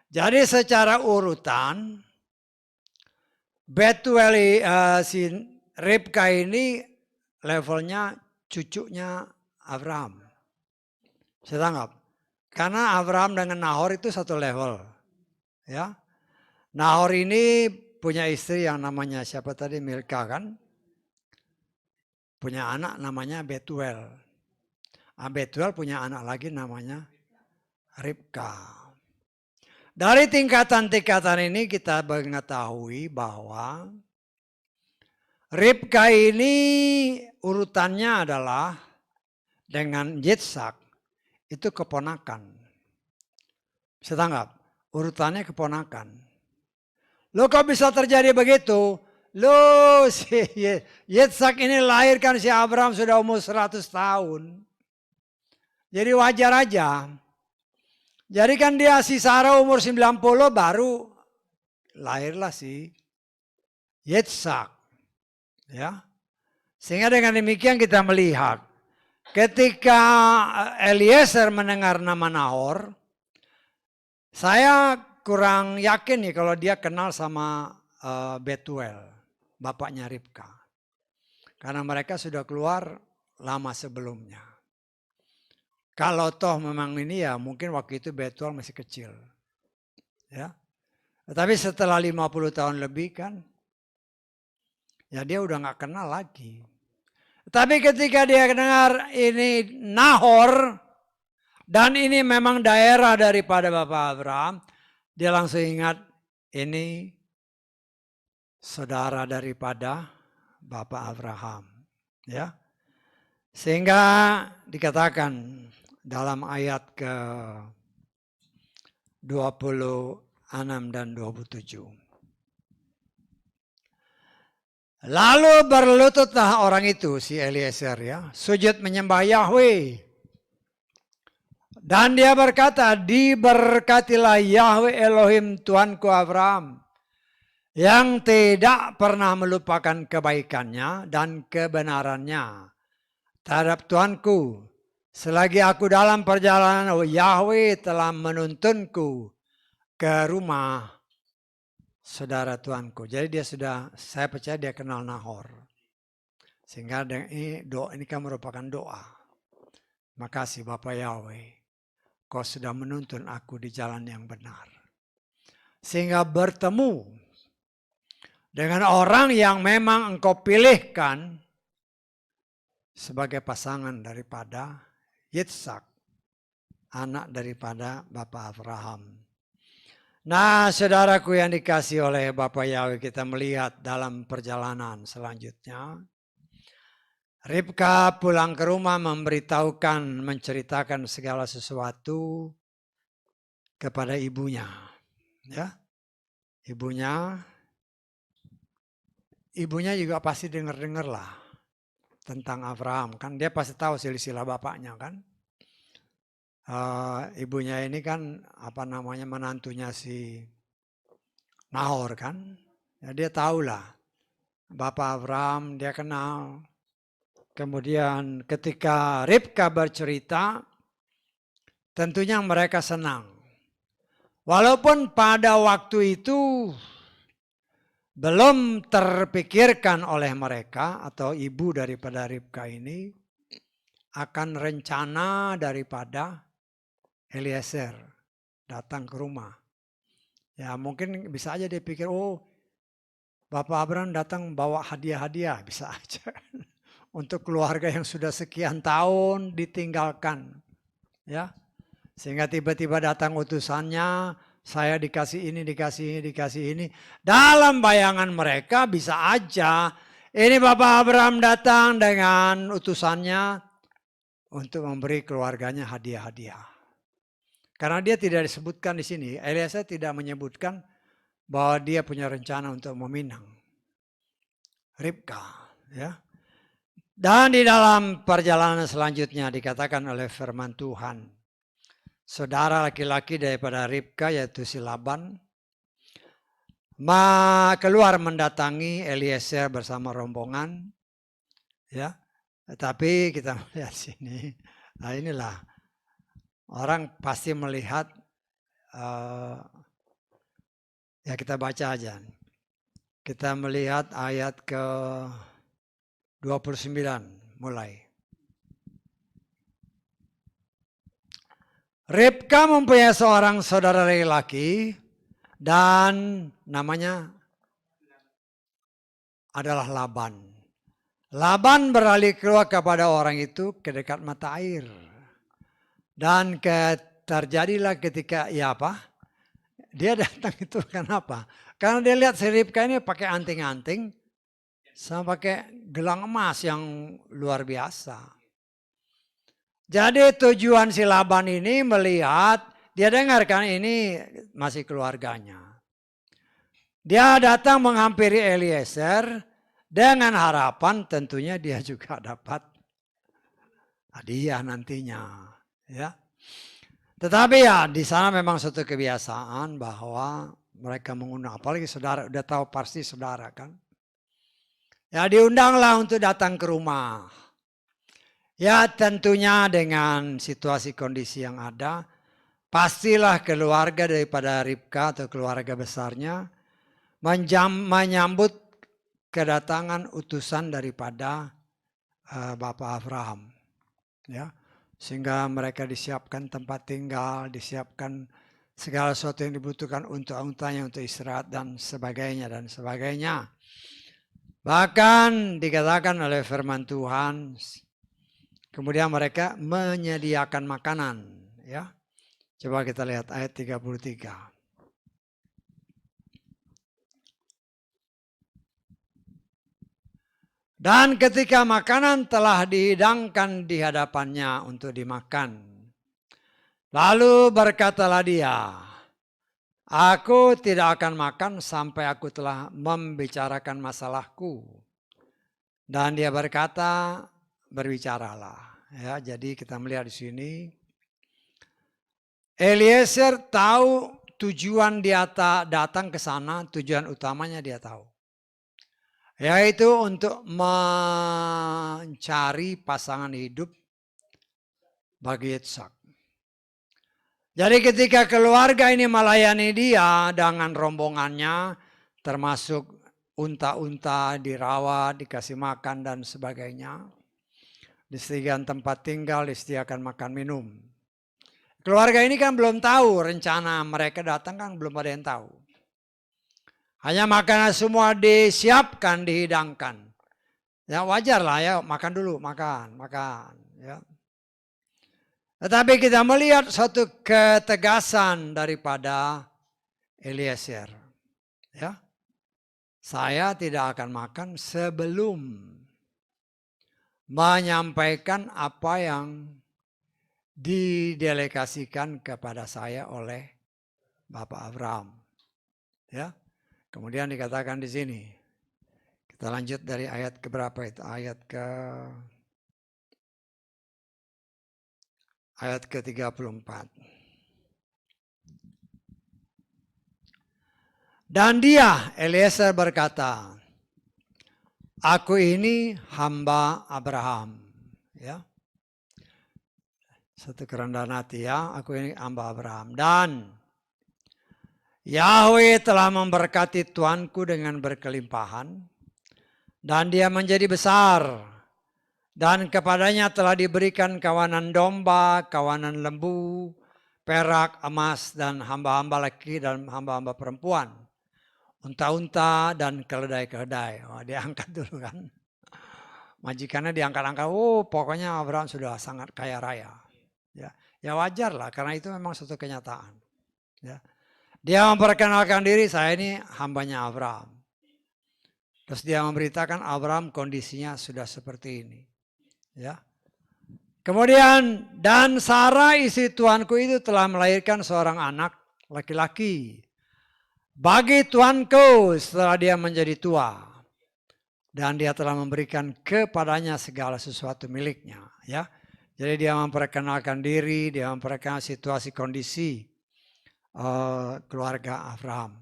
Speaker 1: Jadi secara urutan Betuel si Ribka ini levelnya cucunya Abraham. Saya tanggap. Karena Abraham dengan Nahor itu satu level. Ya. Nahor ini punya istri yang namanya siapa tadi? Milka kan? Punya anak namanya Betuel. Betuel punya anak lagi namanya Ribka. Dari tingkatan-tingkatan ini kita mengetahui bahwa Ribka ini urutannya adalah dengan Yitzhak itu keponakan. Bisa tanggap? Urutannya keponakan. Loh kok bisa terjadi begitu? Loh si Yitzhak ini lahirkan si Abraham sudah umur 100 tahun. Jadi wajar aja. Jadi kan dia si Sarah umur 90 baru lahirlah si Yitzhak. Ya. Sehingga dengan demikian kita melihat ketika Eliezer mendengar nama Nahor, saya kurang yakin nih kalau dia kenal sama Betuel, bapaknya Ribka. Karena mereka sudah keluar lama sebelumnya. Kalau toh memang ini ya mungkin waktu itu Betuel masih kecil. Ya. Tapi setelah 50 tahun lebih kan, ya dia udah gak kenal lagi. Tapi ketika dia dengar ini Nahor, dan ini memang daerah daripada Bapak Abraham, dia langsung ingat ini saudara daripada Bapak Abraham. Ya. Sehingga dikatakan dalam ayat ke 26 dan 27. Lalu berlututlah orang itu, si Eliezer ya, sujud menyembah Yahweh. Dan dia berkata, diberkatilah Yahweh Elohim Tuanku Abraham, yang tidak pernah melupakan kebaikannya dan kebenarannya terhadap Tuanku. Selagi aku dalam perjalanan, Yahweh telah menuntunku ke rumah saudara Tuanku. Jadi dia sudah, saya percaya dia kenal Nahor. Sehingga ini kan merupakan doa. Makasih Bapak Yahweh, kau sudah menuntun aku di jalan yang benar. Sehingga bertemu dengan orang yang memang engkau pilihkan sebagai pasangan daripada Yitzhak, anak daripada Bapak Abraham. Nah, saudaraku yang dikasih oleh Bapak Yahweh, kita melihat dalam perjalanan selanjutnya. Ribka pulang ke rumah memberitahukan, menceritakan segala sesuatu kepada ibunya. Ya, ibunya juga pasti dengar-dengar lah tentang Abraham, kan dia pasti tahu silsilah bapaknya kan. Ibunya ini kan menantunya si Nahor kan, ya, dia tahulah Bapak Abraham, dia kenal. Kemudian ketika Ribka bercerita, tentunya mereka senang. Walaupun pada waktu itu belum terpikirkan oleh mereka atau ibu daripada Ribka ini akan rencana daripada Eliezer datang ke rumah. Ya mungkin bisa aja dia pikir, oh Bapak Abraham datang bawa hadiah-hadiah, bisa aja. Untuk keluarga yang sudah sekian tahun ditinggalkan. Ya, sehingga tiba-tiba datang utusannya, saya dikasih ini, dikasih ini. Dalam bayangan mereka bisa aja ini Bapak Abraham datang dengan utusannya untuk memberi keluarganya hadiah-hadiah. Karena dia tidak disebutkan di sini, Eliezer tidak menyebutkan bahwa dia punya rencana untuk meminang Ribka. Ya. Dan di dalam perjalanan selanjutnya dikatakan oleh firman Tuhan, saudara laki-laki daripada Ribka yaitu si Laban keluar mendatangi Eliezer bersama rombongan. Ya, tetapi kita melihat sini, nah inilah orang pasti melihat, ya kita baca aja. Kita melihat ayat ke 29 mulai. Ribka mempunyai seorang saudara laki-laki dan namanya adalah Laban. Laban beralih keluar kepada orang itu ke dekat mata air. Dan terjadilah ketika dia datang itu kenapa? Karena dia lihat si Ribka ini pakai anting-anting sama pakai gelang emas yang luar biasa. Jadi tujuan si Laban ini melihat, dia dengarkan ini masih keluarganya. Dia datang menghampiri Eliezer dengan harapan tentunya dia juga dapat hadiah nantinya. Ya. Tetapi ya di sana memang suatu kebiasaan bahwa mereka mengundang, apalagi saudara, udah tahu pasti saudara kan. Ya diundanglah untuk datang ke rumah. Ya tentunya dengan situasi kondisi yang ada, pastilah keluarga daripada Ribka atau keluarga besarnya menyambut kedatangan utusan daripada Bapak Abraham. Ya, sehingga mereka disiapkan tempat tinggal, disiapkan segala sesuatu yang dibutuhkan untuk untanya, untuk istirahat dan sebagainya dan sebagainya. Bahkan dikatakan oleh firman Tuhan, kemudian mereka menyediakan makanan. Ya, coba kita lihat ayat 33. Dan ketika makanan telah dihidangkan di hadapannya untuk dimakan, lalu berkatalah dia, aku tidak akan makan sampai aku telah membicarakan masalahku. Dan dia berkata, berbicaralah. Ya, jadi kita melihat di sini Eliezer tahu tujuan dia datang ke sana, tujuan utamanya dia tahu. Yaitu untuk mencari pasangan hidup bagi Yitzhak. Jadi ketika keluarga ini melayani dia dengan rombongannya, termasuk unta-unta dirawat, dikasih makan dan sebagainya, disediakan tempat tinggal, disediakan makan minum. Keluarga ini kan belum tahu rencana mereka datang, kan belum ada yang tahu. Hanya makanan semua disiapkan, dihidangkan. Ya wajar lah ya, makan dulu, makan. Ya. Tetapi kita melihat suatu ketegasan daripada Eliezer. Ya, saya tidak akan makan sebelum menyampaikan apa yang didelegasikan kepada saya oleh Bapak Abraham. Ya. Kemudian dikatakan di sini. Kita lanjut dari ayat ke berapa itu? Ayat ke-34. Dan dia, Eliezer berkata, aku ini hamba Abraham. Ya. Satu kerendahan hati ya, aku ini hamba Abraham. Dan Yahweh telah memberkati tuanku dengan berkelimpahan, dan dia menjadi besar, dan kepadanya telah diberikan kawanan domba, kawanan lembu, perak, emas, dan hamba-hamba laki dan hamba-hamba perempuan, unta-unta dan keledai-keledai. Oh, diangkat dulu kan. Majikannya diangkat-angkat, pokoknya Abraham sudah sangat kaya raya. Ya wajar lah, karena itu memang suatu kenyataan. Ya. Dia memperkenalkan diri, saya ini hambanya Abraham. Terus dia memberitakan Abraham kondisinya sudah seperti ini. Ya. Kemudian, dan Sarah istri tuanku itu telah melahirkan seorang anak laki-laki bagi tuanku setelah dia menjadi tua. Dan dia telah memberikan kepadanya segala sesuatu miliknya. Ya. Jadi dia memperkenalkan diri, dia memperkenalkan situasi kondisi keluarga Abraham.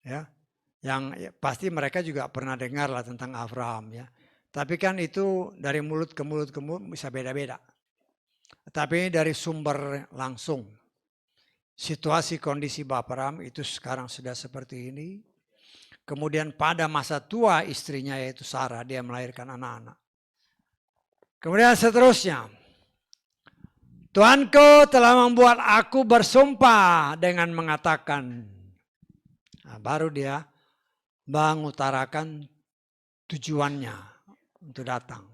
Speaker 1: Ya. Yang pasti mereka juga pernah dengar lah tentang Abraham ya. Tapi kan itu dari mulut ke mulut bisa beda-beda. Tapi dari sumber langsung. Situasi kondisi Bapak Abraham itu sekarang sudah seperti ini. Kemudian pada masa tua istrinya yaitu Sarah, dia melahirkan anak-anak. Kemudian seterusnya. Tuanku telah membuat aku bersumpah dengan mengatakan. Nah, baru dia mengutarakan tujuannya untuk datang.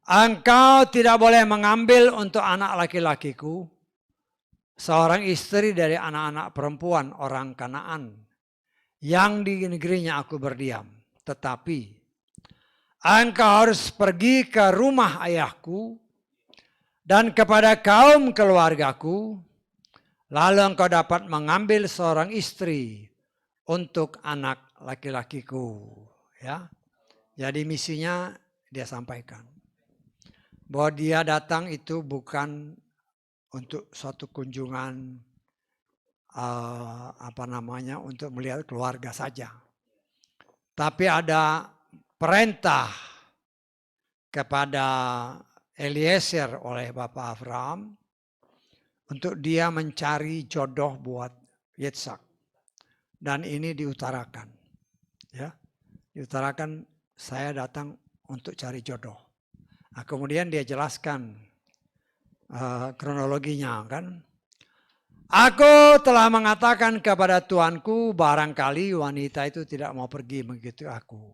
Speaker 1: Engkau tidak boleh mengambil untuk anak laki-lakiku seorang istri dari anak-anak perempuan orang Kanaan yang di negerinya aku berdiam. Tetapi engkau harus pergi ke rumah ayahku dan kepada kaum keluargaku, lalu engkau dapat mengambil seorang istri untuk anak laki-lakiku. Ya. Jadi misinya dia sampaikan. Bahwa dia datang itu bukan untuk suatu kunjungan untuk melihat keluarga saja. Tapi ada perintah kepada Eliezer oleh Bapak Abraham untuk dia mencari jodoh buat Yitzhak. Dan ini diutarakan. Ya. Diutarakan saya datang untuk cari jodoh. Nah, kemudian dia jelaskan kronologinya kan. Aku telah mengatakan kepada tuanku barangkali wanita itu tidak mau pergi begitu aku.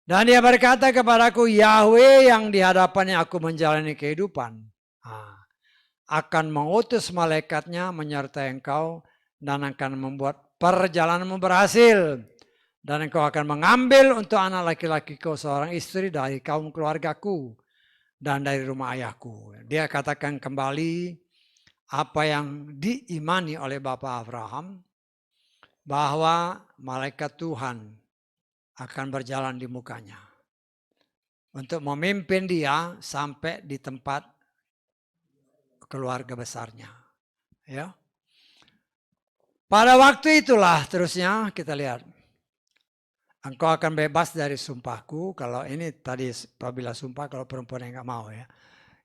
Speaker 1: Dan dia berkata kepadaku, Yahweh yang di hadapannya aku menjalani kehidupan akan mengutus malaikatnya menyertai engkau dan akan membuat perjalananmu berhasil. Dan engkau akan mengambil untuk anak laki-lakiku seorang istri dari kaum keluargaku dan dari rumah ayahku. Dia katakan kembali apa yang diimani oleh Bapak Abraham, bahwa malaikat Tuhan akan berjalan di mukanya untuk memimpin dia sampai di tempat keluarga besarnya. Ya. Pada waktu itulah terusnya kita lihat. Engkau akan bebas dari sumpahku. Kalau ini tadi apabila sumpah, kalau perempuan yang nggak mau ya.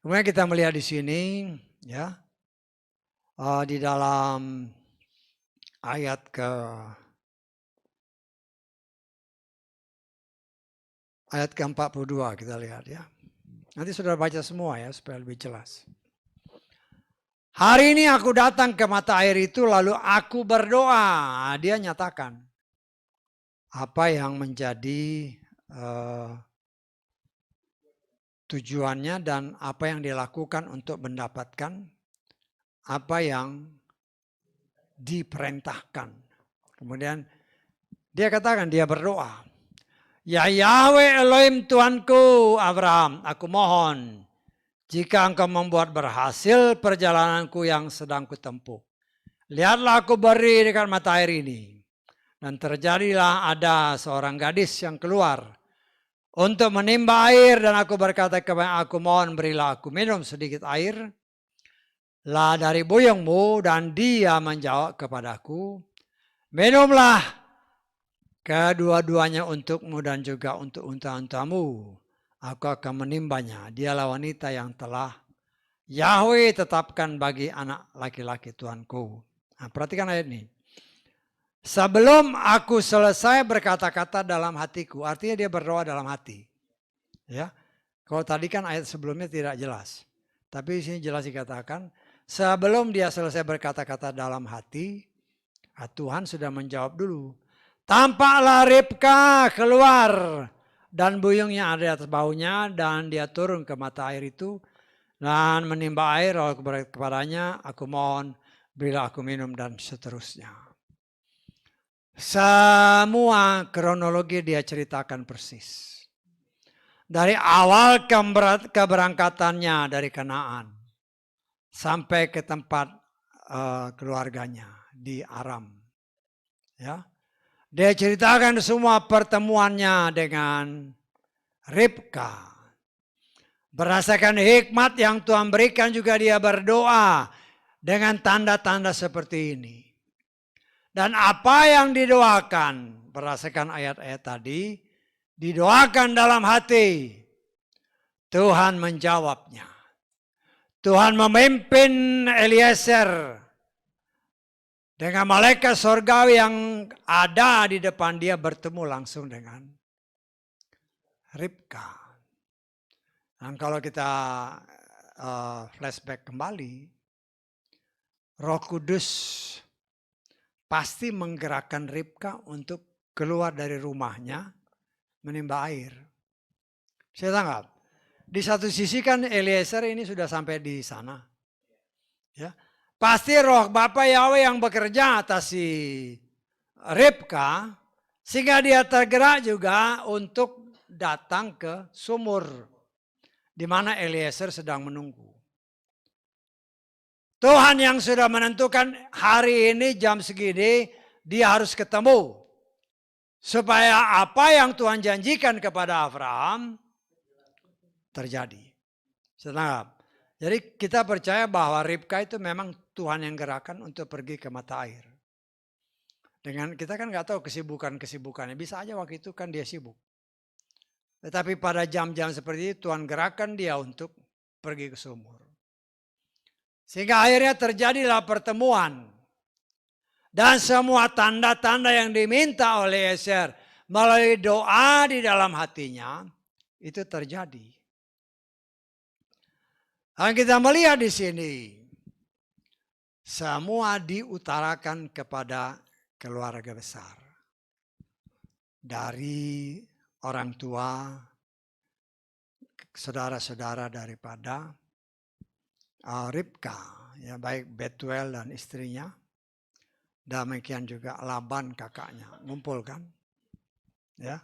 Speaker 1: Kemudian kita melihat di sini ya di dalam ayat ke-42 kita lihat ya. Nanti sudah baca semua ya supaya lebih jelas. Hari ini aku datang ke mata air itu lalu aku berdoa. Dia nyatakan apa yang menjadi tujuannya dan apa yang dilakukan untuk mendapatkan apa yang diperintahkan. Kemudian dia katakan, dia berdoa. Ya Yahweh Elohim Tuhanku Abraham, aku mohon jika engkau membuat berhasil perjalananku yang sedang kutempuh. Lihatlah aku berdiri dekat mata air ini. Dan terjadilah ada seorang gadis yang keluar untuk menimba air. Dan aku berkata kepada aku mohon berilah aku minum sedikit air. Lah dari buyungmu. Dan dia menjawab kepadaku. Minumlah kedua-duanya untukmu dan juga untuk unta-untamu. Aku akan menimbanya. Dialah wanita yang telah Yahweh tetapkan bagi anak laki-laki Tuanku. Nah, perhatikan ayat ini. Sebelum aku selesai berkata-kata dalam hatiku. Artinya dia berdoa dalam hati. Ya. Kalau tadi kan ayat sebelumnya tidak jelas. Tapi di sini jelas dikatakan. Sebelum dia selesai berkata-kata dalam hati. Tuhan sudah menjawab dulu. Tampaklah Ribka keluar. Dan buyungnya ada di atas bahunya. Dan dia turun ke mata air itu. Dan menimba air. Lalu kepadanya aku mohon berilah aku minum dan seterusnya. Semua kronologi dia ceritakan persis. Dari awal keberangkatannya dari Kanaan. Sampai ke tempat keluarganya di Aram. Ya. Dia ceritakan semua pertemuannya dengan Ribka. Berdasarkan hikmat yang Tuhan berikan juga dia berdoa dengan tanda-tanda seperti ini. Dan apa yang didoakan berdasarkan ayat-ayat tadi, didoakan dalam hati, Tuhan menjawabnya. Tuhan memimpin Eliezer dengan malaikat surgawi yang ada di depan dia bertemu langsung dengan Ribka. Dan kalau kita flashback kembali, Roh Kudus pasti menggerakkan Ribka untuk keluar dari rumahnya menimba air. Saya tangkap. Di satu sisi kan Eliezer ini sudah sampai di sana. Ya. Pasti roh Bapa Yahweh yang bekerja atas si Ribka sehingga dia tergerak juga untuk datang ke sumur di mana Eliezer sedang menunggu. Tuhan yang sudah menentukan hari ini jam segini dia harus ketemu. Supaya apa yang Tuhan janjikan kepada Abraham terjadi. Senang. Jadi kita percaya bahwa Ribka itu memang Tuhan yang gerakan untuk pergi ke mata air. Dengan kita kan nggak tahu kesibukannya. Bisa aja waktu itu kan dia sibuk. Tetapi pada jam-jam seperti itu Tuhan gerakan dia untuk pergi ke sumur. Sehingga akhirnya terjadilah pertemuan. Dan semua tanda-tanda yang diminta oleh Eliezer melalui doa di dalam hatinya itu terjadi. Dan kita melihat di sini semua diutarakan kepada keluarga besar. Dari orang tua, saudara-saudara daripada Ribka, ya baik Betuel dan istrinya. Demikian juga Laban kakaknya, ngumpul kan? Ya.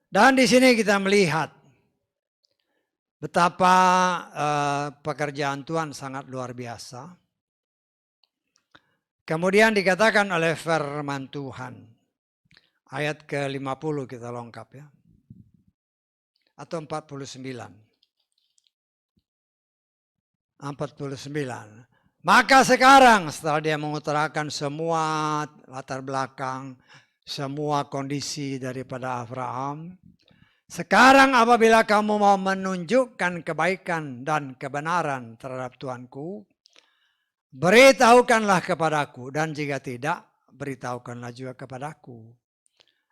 Speaker 1: Dan di sini kita melihat betapa pekerjaan Tuhan sangat luar biasa. Kemudian dikatakan oleh firman Tuhan, ayat ke-50 kita lengkap ya, atau 49. 49. Maka sekarang setelah dia mengutarakan semua latar belakang, semua kondisi daripada Abraham, sekarang apabila kamu mau menunjukkan kebaikan dan kebenaran terhadap Tuanku, beritahukanlah kepadaku, dan jika tidak, beritahukanlah juga kepadaku,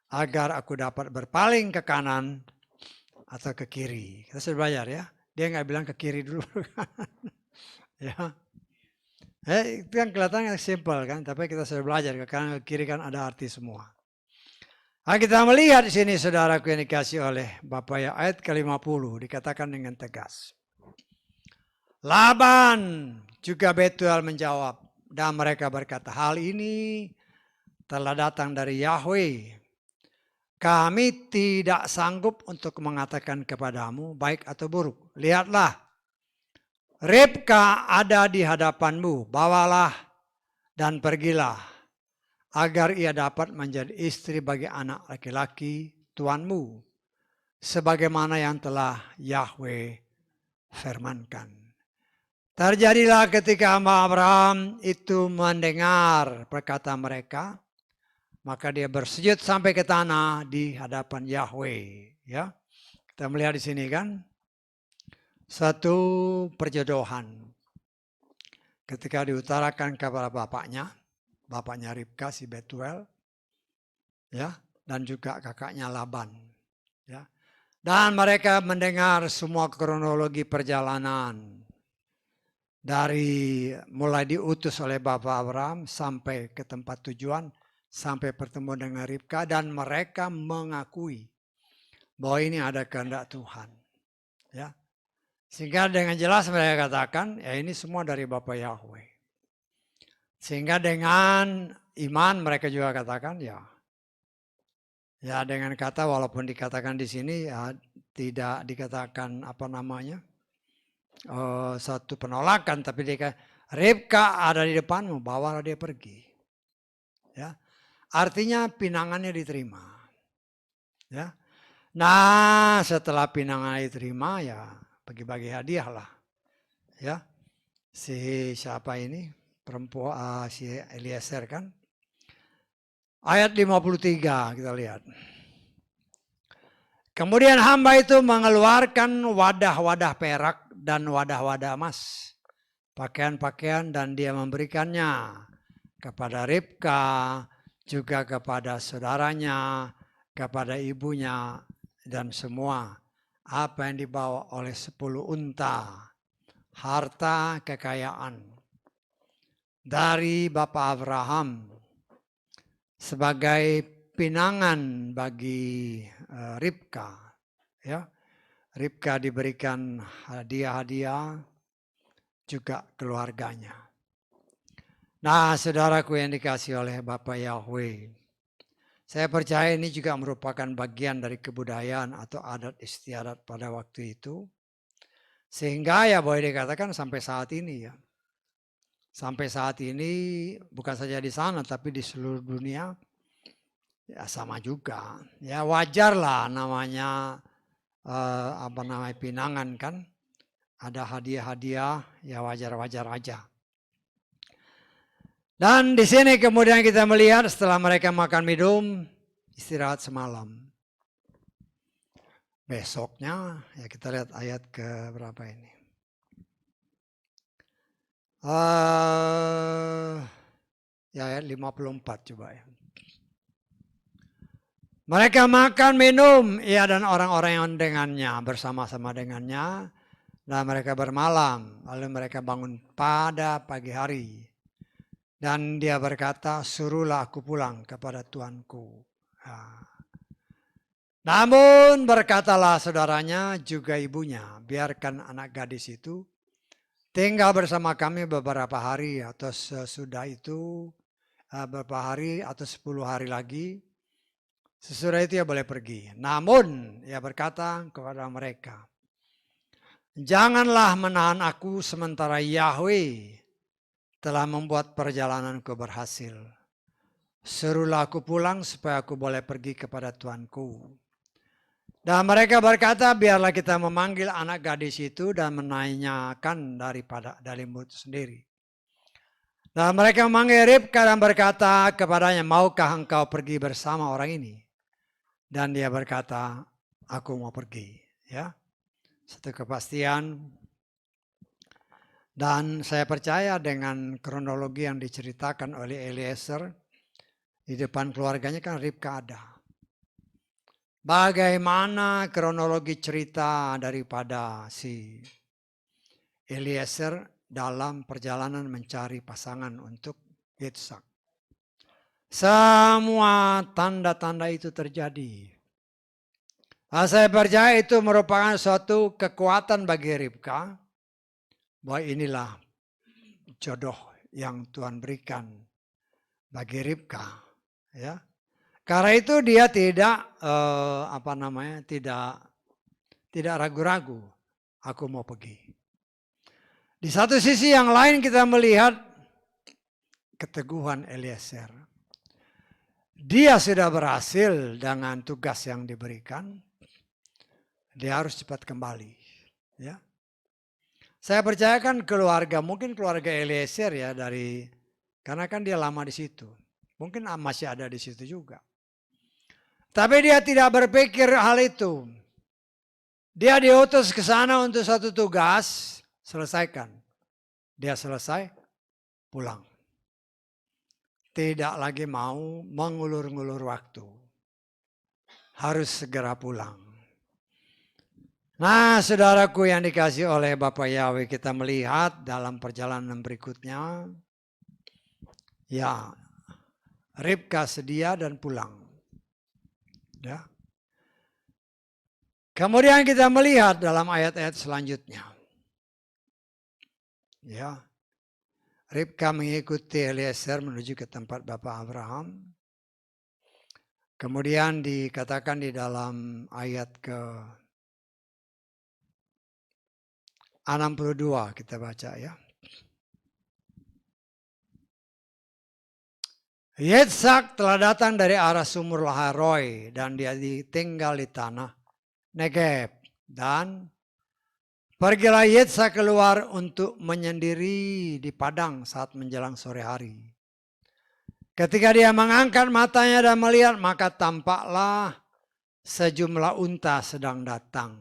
Speaker 1: agar aku dapat berpaling ke kanan atau ke kiri. Kita sudah belajar ya. Dia nggak bilang ke kiri dulu. Ya. Itu kan kelihatannya simpel kan, tapi kita sudah belajar ke kanan ke kiri kan ada arti semua. Nah, kita melihat di sini saudaraku yang dikasih oleh Bapak ya, ayat ke-50 dikatakan dengan tegas. Laban juga Betuel menjawab, dan mereka berkata, hal ini telah datang dari Yahweh. Kami tidak sanggup untuk mengatakan kepadamu baik atau buruk. Lihatlah, Ribka ada di hadapanmu, bawalah dan pergilah, agar ia dapat menjadi istri bagi anak laki-laki tuanmu, sebagaimana yang telah Yahweh firmankan. Terjadilah ketika hamba Abraham itu mendengar perkataan mereka, maka dia bersujud sampai ke tanah di hadapan Yahweh. Ya, kita melihat di sini kan satu perjodohan ketika diutarakan kepada bapaknya Ribka si Betuel, ya, dan juga kakaknya Laban, ya. Dan mereka mendengar semua kronologi perjalanan dari mulai diutus oleh Bapak Abraham sampai ke tempat tujuan, sampai bertemu dengan Ribka, dan mereka mengakui bahwa ini ada kehendak Tuhan, ya. Sehingga dengan jelas mereka katakan, ya ini semua dari Bapa Yahweh. Sehingga dengan iman mereka juga katakan, ya dengan kata walaupun dikatakan di sini ya tidak dikatakan apa namanya satu penolakan, tapi dia Ribka ada di depanmu, bawalah dia pergi. Ya, artinya pinangannya diterima. Ya, nah setelah pinangan diterima ya bagi-bagi hadiah lah. Ya, si siapa ini perempuan si Eliezer kan. Ayat 53 kita lihat. Kemudian hamba itu mengeluarkan wadah-wadah perak dan wadah-wadah emas, pakaian-pakaian, dan dia memberikannya kepada Ribka, juga kepada saudaranya, kepada ibunya, dan semua apa yang dibawa oleh 10 unta, harta kekayaan dari Bapak Abraham sebagai pinangan bagi Ribka. Ya, Ribka diberikan hadiah-hadiah juga keluarganya. Nah, saudaraku yang dikasih oleh Bapak Yahweh, saya percaya ini juga merupakan bagian dari kebudayaan atau adat istiadat pada waktu itu. Sehingga ya boleh dikatakan sampai saat ini ya. Sampai saat ini bukan saja di sana tapi di seluruh dunia ya sama juga. Ya wajar lah namanya pinangan kan. Ada hadiah-hadiah ya wajar-wajar aja. Dan di sini kemudian kita melihat setelah mereka makan minum, istirahat semalam. Besoknya ya kita lihat ayat ke berapa ini. Ya ayat 54 coba ya. Mereka makan minum, ia dan orang-orang yang dengannya bersama-sama dengannya, dan mereka bermalam. Lalu mereka bangun pada pagi hari. Dan dia berkata, suruhlah aku pulang kepada tuanku. Nah. Namun berkatalah saudaranya juga ibunya, biarkan anak gadis itu tinggal bersama kami beberapa hari atau sesudah itu beberapa hari atau 10 hari lagi. Sesudah itu ia boleh pergi. Namun ia berkata kepada mereka, janganlah menahan aku sementara Yahweh telah membuat perjalananku berhasil. Suruhlah aku pulang supaya aku boleh pergi kepada tuanku. Dan mereka berkata, biarlah kita memanggil anak gadis itu dan menanyakan dari mulut sendiri. Dan mereka memanggil Ribka dan berkata kepadanya, maukah engkau pergi bersama orang ini? Dan dia berkata, aku mau pergi. Ya, satu kepastian. Dan saya percaya dengan kronologi yang diceritakan oleh Eliezer, di depan keluarganya kan Ribka ada. Bagaimana kronologi cerita daripada si Eliezer dalam perjalanan mencari pasangan untuk Yitzhak. Semua tanda-tanda itu terjadi. Saya percaya itu merupakan suatu kekuatan bagi Ribka, bahwa inilah jodoh yang Tuhan berikan bagi Ribka, ya. Karena itu dia tidak tidak ragu-ragu, aku mau pergi. Di satu sisi yang lain kita melihat keteguhan Eliezer. Dia sudah berhasil dengan tugas yang diberikan. Dia harus cepat kembali, ya. Saya percayakan mungkin keluarga Eliezer ya karena kan dia lama di situ. Mungkin masih ada di situ juga. Tapi dia tidak berpikir hal itu. Dia diutus ke sana untuk satu tugas, selesaikan. Dia selesai, pulang. Tidak lagi mau mengulur-ngulur waktu. Harus segera pulang. Nah, saudaraku yang dikasih oleh Bapak Yahweh, kita melihat dalam perjalanan berikutnya, ya, Ribka sedia dan pulang. Ya. Kemudian kita melihat dalam ayat-ayat selanjutnya. Ya. Ribka mengikuti Eliezer menuju ke tempat Bapak Abraham. Kemudian dikatakan di dalam ayat ke 62 kita baca ya. Yitzhak telah datang dari arah sumur Laharoi dan dia tinggal di tanah Negeb. Dan pergilah Yitzhak keluar untuk menyendiri di padang saat menjelang sore hari. Ketika dia mengangkat matanya dan melihat, maka tampaklah sejumlah unta sedang datang.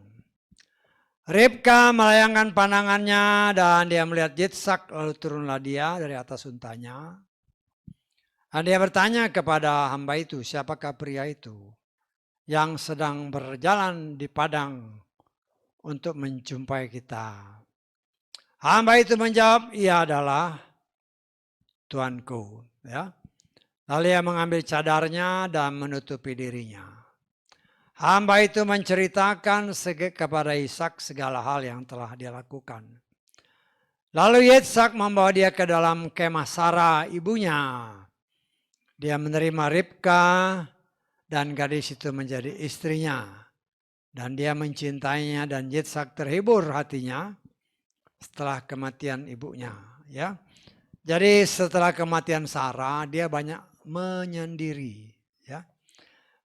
Speaker 1: Ribka melayangkan pandangannya dan dia melihat Yitzhak, lalu turunlah dia dari atas untanya. Dan dia bertanya kepada hamba itu, siapakah pria itu yang sedang berjalan di padang untuk menjumpai kita? Hamba itu menjawab, ia adalah tuanku. Ya. Lalu ia mengambil cadarnya dan menutupi dirinya. Hamba itu menceritakan kepada Ishak segala hal yang telah dia lakukan. Lalu Yitzhak membawa dia ke dalam kemah Sarah ibunya. Dia menerima Ribka dan gadis itu menjadi istrinya. Dan dia mencintainya dan Yitzhak terhibur hatinya setelah kematian ibunya. Ya. Jadi setelah kematian Sarah dia banyak menyendiri. Ya.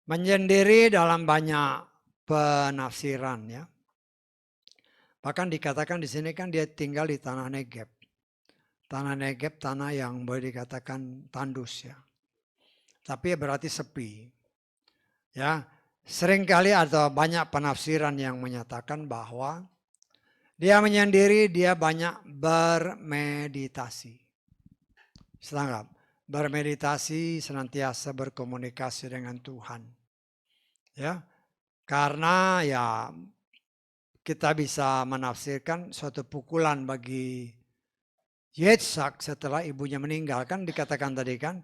Speaker 1: Menyendiri dalam banyak penafsiran. Ya. Bahkan dikatakan di sini kan dia tinggal di tanah Negeb. Tanah Negeb tanah yang boleh dikatakan tandus ya. Tapi berarti sepi. Ya, seringkali atau banyak penafsiran yang menyatakan bahwa dia menyendiri, dia banyak bermeditasi. Sedangkan bermeditasi senantiasa berkomunikasi dengan Tuhan. Ya. Karena ya kita bisa menafsirkan suatu pukulan bagi Yitzhak setelah ibunya meninggal. Kan dikatakan tadi kan,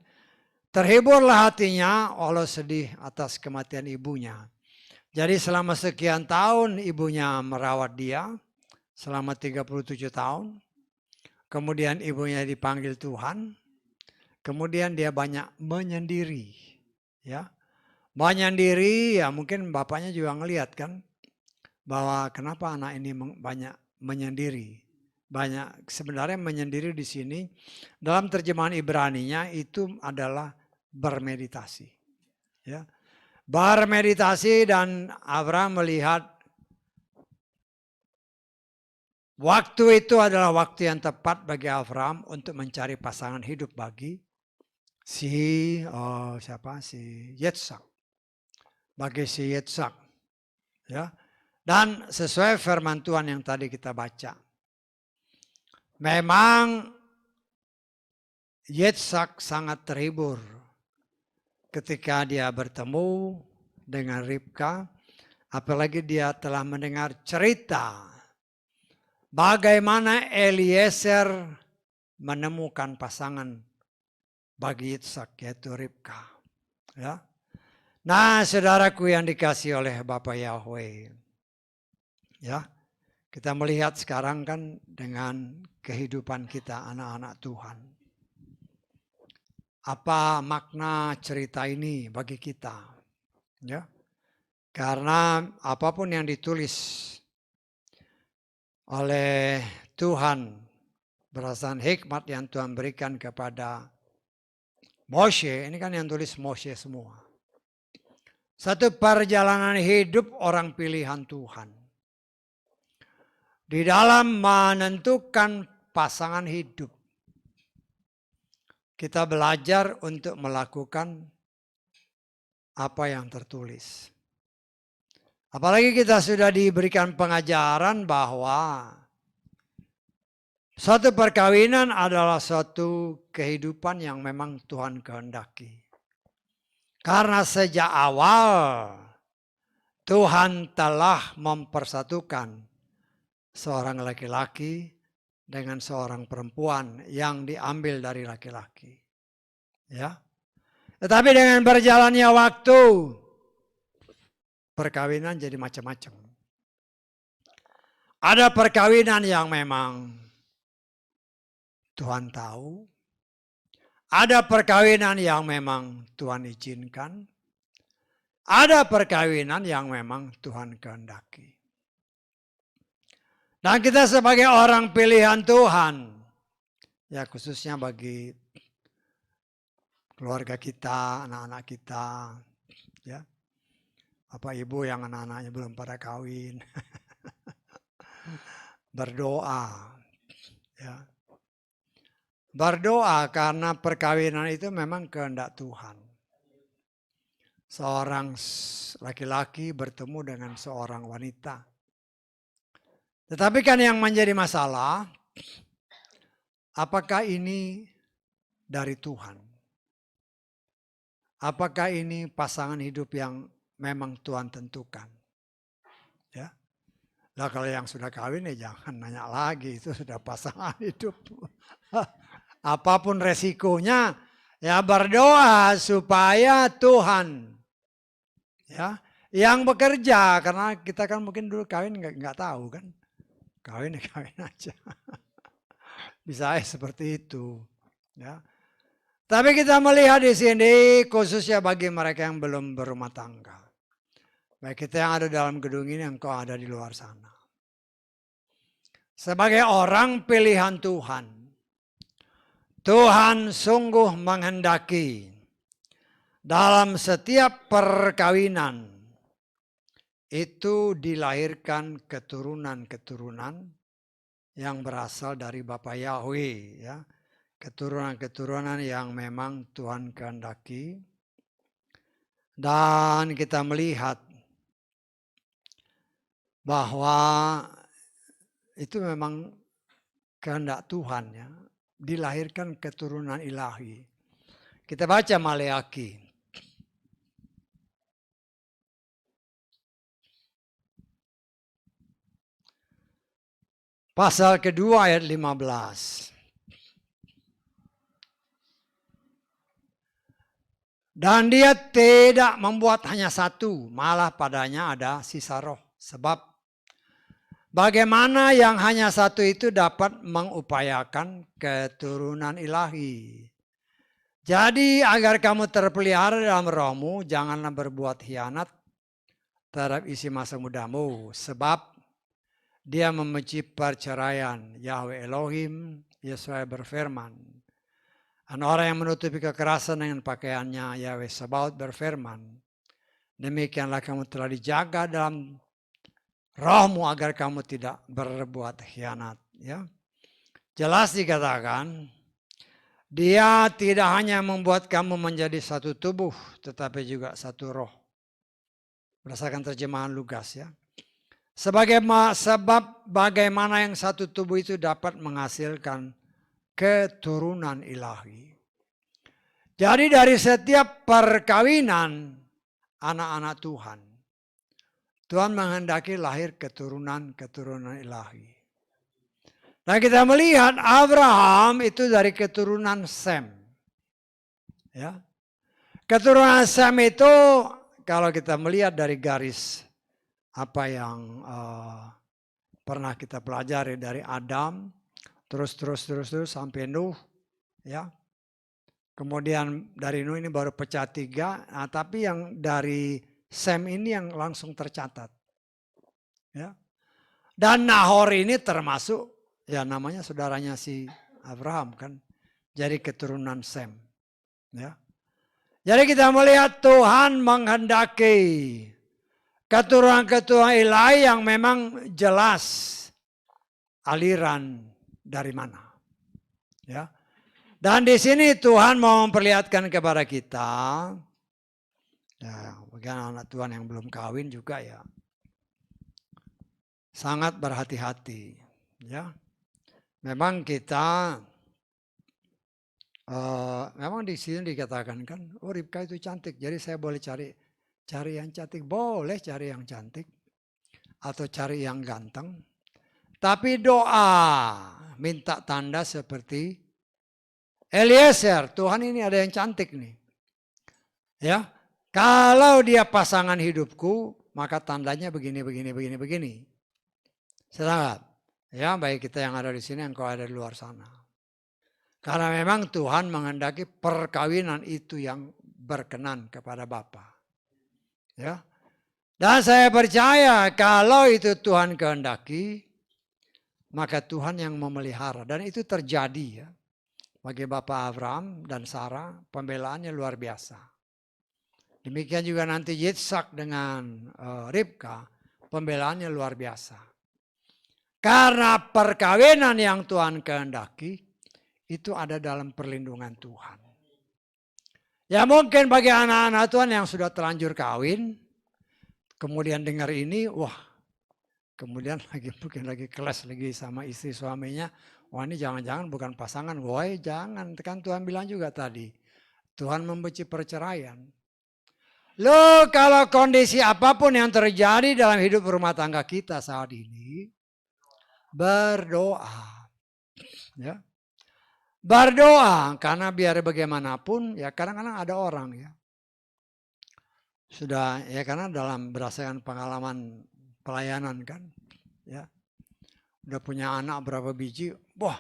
Speaker 1: terhiburlah hatinya walau sedih atas kematian ibunya. Jadi selama sekian tahun ibunya merawat dia, selama 37 tahun. Kemudian ibunya dipanggil Tuhan. Kemudian dia banyak menyendiri. Ya. Menyendiri ya mungkin bapaknya juga ngelihat kan, bahwa kenapa anak ini banyak menyendiri. Sebenarnya menyendiri di sini dalam terjemahan Ibraninya itu adalah bermeditasi. Ya. bermeditasi dan Abraham melihat waktu itu adalah waktu yang tepat bagi Abraham untuk mencari pasangan hidup bagi si Yitzhak. Bagi si Yitzhak. Ya. Dan sesuai firman Tuhan yang tadi kita baca. Memang Yitzhak sangat terhibur ketika dia bertemu dengan Ribka. Apalagi dia telah mendengar cerita bagaimana Eliezer menemukan pasangan bagi Yitzhak, yaitu Ribka. Ya. Nah, saudaraku yang dikasihi oleh Bapa Yahweh. Ya, kita melihat sekarang kan dengan kehidupan kita anak-anak Tuhan. Apa makna cerita ini bagi kita? Ya. Karena apapun yang ditulis oleh Tuhan berdasarkan hikmat yang Tuhan berikan kepada Moshe, ini kan yang tulis Moshe semua. Satu perjalanan hidup orang pilihan Tuhan. Di dalam menentukan pasangan hidup, kita belajar untuk melakukan apa yang tertulis. Apalagi kita sudah diberikan pengajaran bahwa suatu perkawinan adalah suatu kehidupan yang memang Tuhan kehendaki. Karena sejak awal Tuhan telah mempersatukan seorang laki-laki dengan seorang perempuan yang diambil dari laki-laki. Ya. Tetapi dengan berjalannya waktu, perkawinan jadi macam-macam. Ada perkawinan yang memang Tuhan tahu. Ada perkawinan yang memang Tuhan izinkan. Ada perkawinan yang memang Tuhan kehendaki. Dan kita sebagai orang pilihan Tuhan, ya khususnya bagi keluarga kita, anak-anak kita, ya, Bapak Ibu yang anak-anaknya belum pada kawin, berdoa, ya, berdoa karena perkawinan itu memang kehendak Tuhan. Seorang laki-laki bertemu dengan seorang wanita. Tetapi kan yang menjadi masalah, apakah ini dari Tuhan? Apakah ini pasangan hidup yang memang Tuhan tentukan? Ya. Nah, kalau yang sudah kawin ya jangan nanya lagi, itu sudah pasangan hidup. Apapun resikonya, ya berdoa supaya Tuhan ya yang bekerja, karena kita kan mungkin dulu kawin nggak tahu kan. Kawin ya kawin aja. Bisa seperti itu. Ya. Tapi kita melihat di sini khususnya bagi mereka yang belum berumah tangga. Baik kita yang ada dalam gedung ini, engkau ada di luar sana. Sebagai orang pilihan Tuhan, Tuhan sungguh menghendaki dalam setiap perkawinan itu dilahirkan keturunan-keturunan yang berasal dari Bapa Yahweh, ya. Keturunan-keturunan yang memang Tuhan kehendaki. Dan kita melihat bahwa itu memang kehendak Tuhan, ya. Dilahirkan keturunan ilahi. Kita baca Maleakhi. Pasal kedua ayat 15. Dan dia tidak membuat hanya satu, malah padanya ada sisa roh. Sebab bagaimana yang hanya satu itu dapat mengupayakan keturunan ilahi. Jadi agar kamu terpelihara dalam rohmu, janganlah berbuat khianat terhadap isi masa mudamu. Sebab dia membenci perceraian. Yahweh Elohim, Yesaya berfirman. Dan orang yang menutupi kekerasan dengan pakaiannya, Yahweh Sabaoth berfirman. Demikianlah kamu telah dijaga dalam rohmu agar kamu tidak berbuat khianat. Ya. Jelas dikatakan, dia tidak hanya membuat kamu menjadi satu tubuh, tetapi juga satu roh. Berdasarkan terjemahan Lukas ya. Sebab bagaimana yang satu tubuh itu dapat menghasilkan keturunan ilahi. Jadi dari setiap perkawinan anak-anak Tuhan, Tuhan menghendaki lahir keturunan ilahi. Nah kita melihat Abraham itu dari keturunan Sem. Ya. Keturunan Sem itu kalau kita melihat dari garis apa yang pernah kita pelajari dari Adam, terus sampai Nuh, ya. Kemudian dari Nuh ini baru pecah 3, nah, tapi yang dari Sem ini yang langsung tercatat. Ya. Dan Nahor ini termasuk, ya namanya saudaranya si Abraham kan, jadi keturunan Sem. Ya. Jadi kita melihat Tuhan menghendaki keturunan-keturunan ilahi yang memang jelas aliran dari mana. Ya. Dan di sini Tuhan mau memperlihatkan kepada kita, ya, bagi anak Tuhan yang belum kawin juga ya, sangat berhati-hati. Ya, memang kita, memang di sini dikatakan kan, oh Ribka itu cantik, jadi saya boleh cari yang cantik, boleh cari yang cantik, atau cari yang ganteng. Tapi doa minta tanda seperti Eliezer, Tuhan ini ada yang cantik nih. Ya, kalau dia pasangan hidupku, maka tandanya begini. Sedangkan, ya baik kita yang ada di sini, yang kau ada di luar sana. Karena memang Tuhan menghendaki perkawinan itu yang berkenan kepada Bapa. Ya, dan saya percaya kalau itu Tuhan kehendaki, maka Tuhan yang memelihara. Dan itu terjadi ya. Bagi Bapak Abraham dan Sarah, pembelaannya luar biasa. Demikian juga nanti Yitzhak dengan Ribka, pembelaannya luar biasa. Karena perkawinan yang Tuhan kehendaki, itu ada dalam perlindungan Tuhan. Ya mungkin bagi anak-anak Tuhan yang sudah terlanjur kawin, kemudian dengar ini, wah, kemudian mungkin lagi kelas lagi sama istri suaminya, wah ini jangan-jangan bukan pasangan, woi jangan, kan Tuhan bilang juga tadi, Tuhan membenci perceraian. Loh kalau kondisi apapun yang terjadi dalam hidup rumah tangga kita saat ini, berdoa. Ya. Berdoa, karena biar bagaimanapun, ya kadang-kadang ada orang ya. Sudah, ya karena dalam berdasarkan pengalaman pelayanan kan, ya. Udah punya anak berapa biji, wah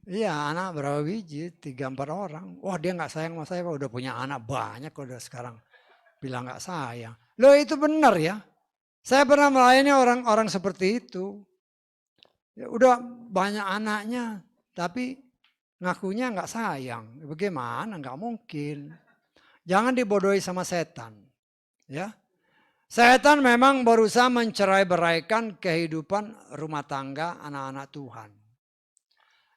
Speaker 1: iya anak berapa biji, 3-4 orang. Wah dia gak sayang sama saya, udah punya anak banyak udah sekarang. Bilang gak sayang. Loh itu benar ya. Saya pernah melayani orang-orang seperti itu. Ya, udah banyak anaknya, tapi ngakunya gak sayang. Bagaimana? Gak mungkin. Jangan dibodohi sama setan. Ya. Setan memang berusaha mencerai-beraikan kehidupan rumah tangga anak-anak Tuhan.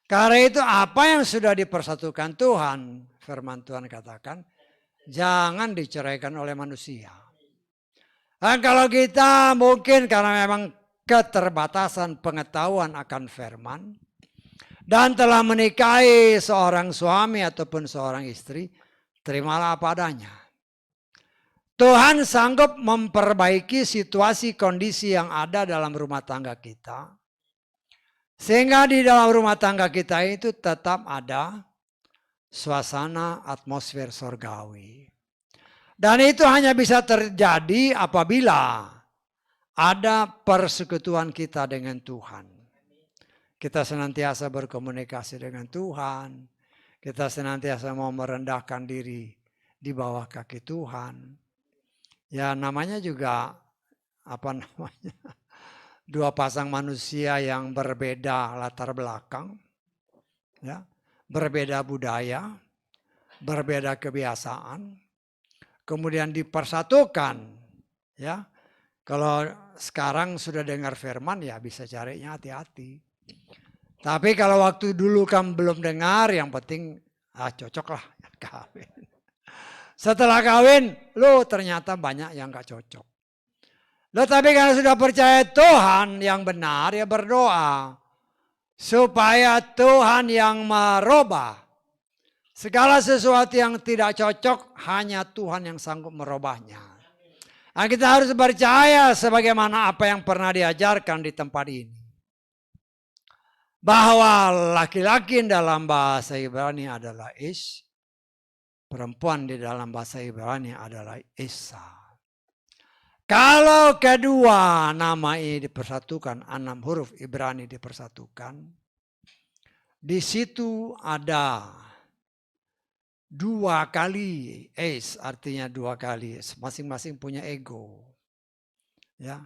Speaker 1: Karena itu apa yang sudah dipersatukan Tuhan, firman Tuhan katakan, jangan diceraikan oleh manusia. Dan kalau kita mungkin karena memang keterbatasan pengetahuan akan firman, dan telah menikahi seorang suami ataupun seorang istri, terimalah apa adanya. Tuhan sanggup memperbaiki situasi kondisi yang ada dalam rumah tangga kita. Sehingga di dalam rumah tangga kita itu tetap ada suasana atmosfer surgawi. Dan itu hanya bisa terjadi apabila ada persekutuan kita dengan Tuhan. Kita senantiasa berkomunikasi dengan Tuhan. Kita senantiasa mau merendahkan diri di bawah kaki Tuhan. Ya namanya juga apa namanya, dua pasang manusia yang berbeda latar belakang, ya, berbeda budaya, berbeda kebiasaan, kemudian dipersatukan Ya, kalau sekarang sudah dengar firman ya bisa carinya hati-hati. Tapi kalau waktu dulu kan belum dengar, yang penting cocok lah kawin. Setelah kawin, ternyata banyak yang gak cocok. Tapi karena sudah percaya Tuhan yang benar, ya berdoa supaya Tuhan yang merubah. Segala sesuatu yang tidak cocok, hanya Tuhan yang sanggup merubahnya. Nah, kita harus percaya sebagaimana apa yang pernah diajarkan di tempat ini. Bahwa laki-laki dalam bahasa Ibrani adalah Ish, perempuan di dalam bahasa Ibrani adalah Isa. Kalau kedua nama ini dipersatukan, 6 huruf Ibrani dipersatukan, di situ ada 2 kali Is, artinya 2 kali, masing-masing punya ego. Ya.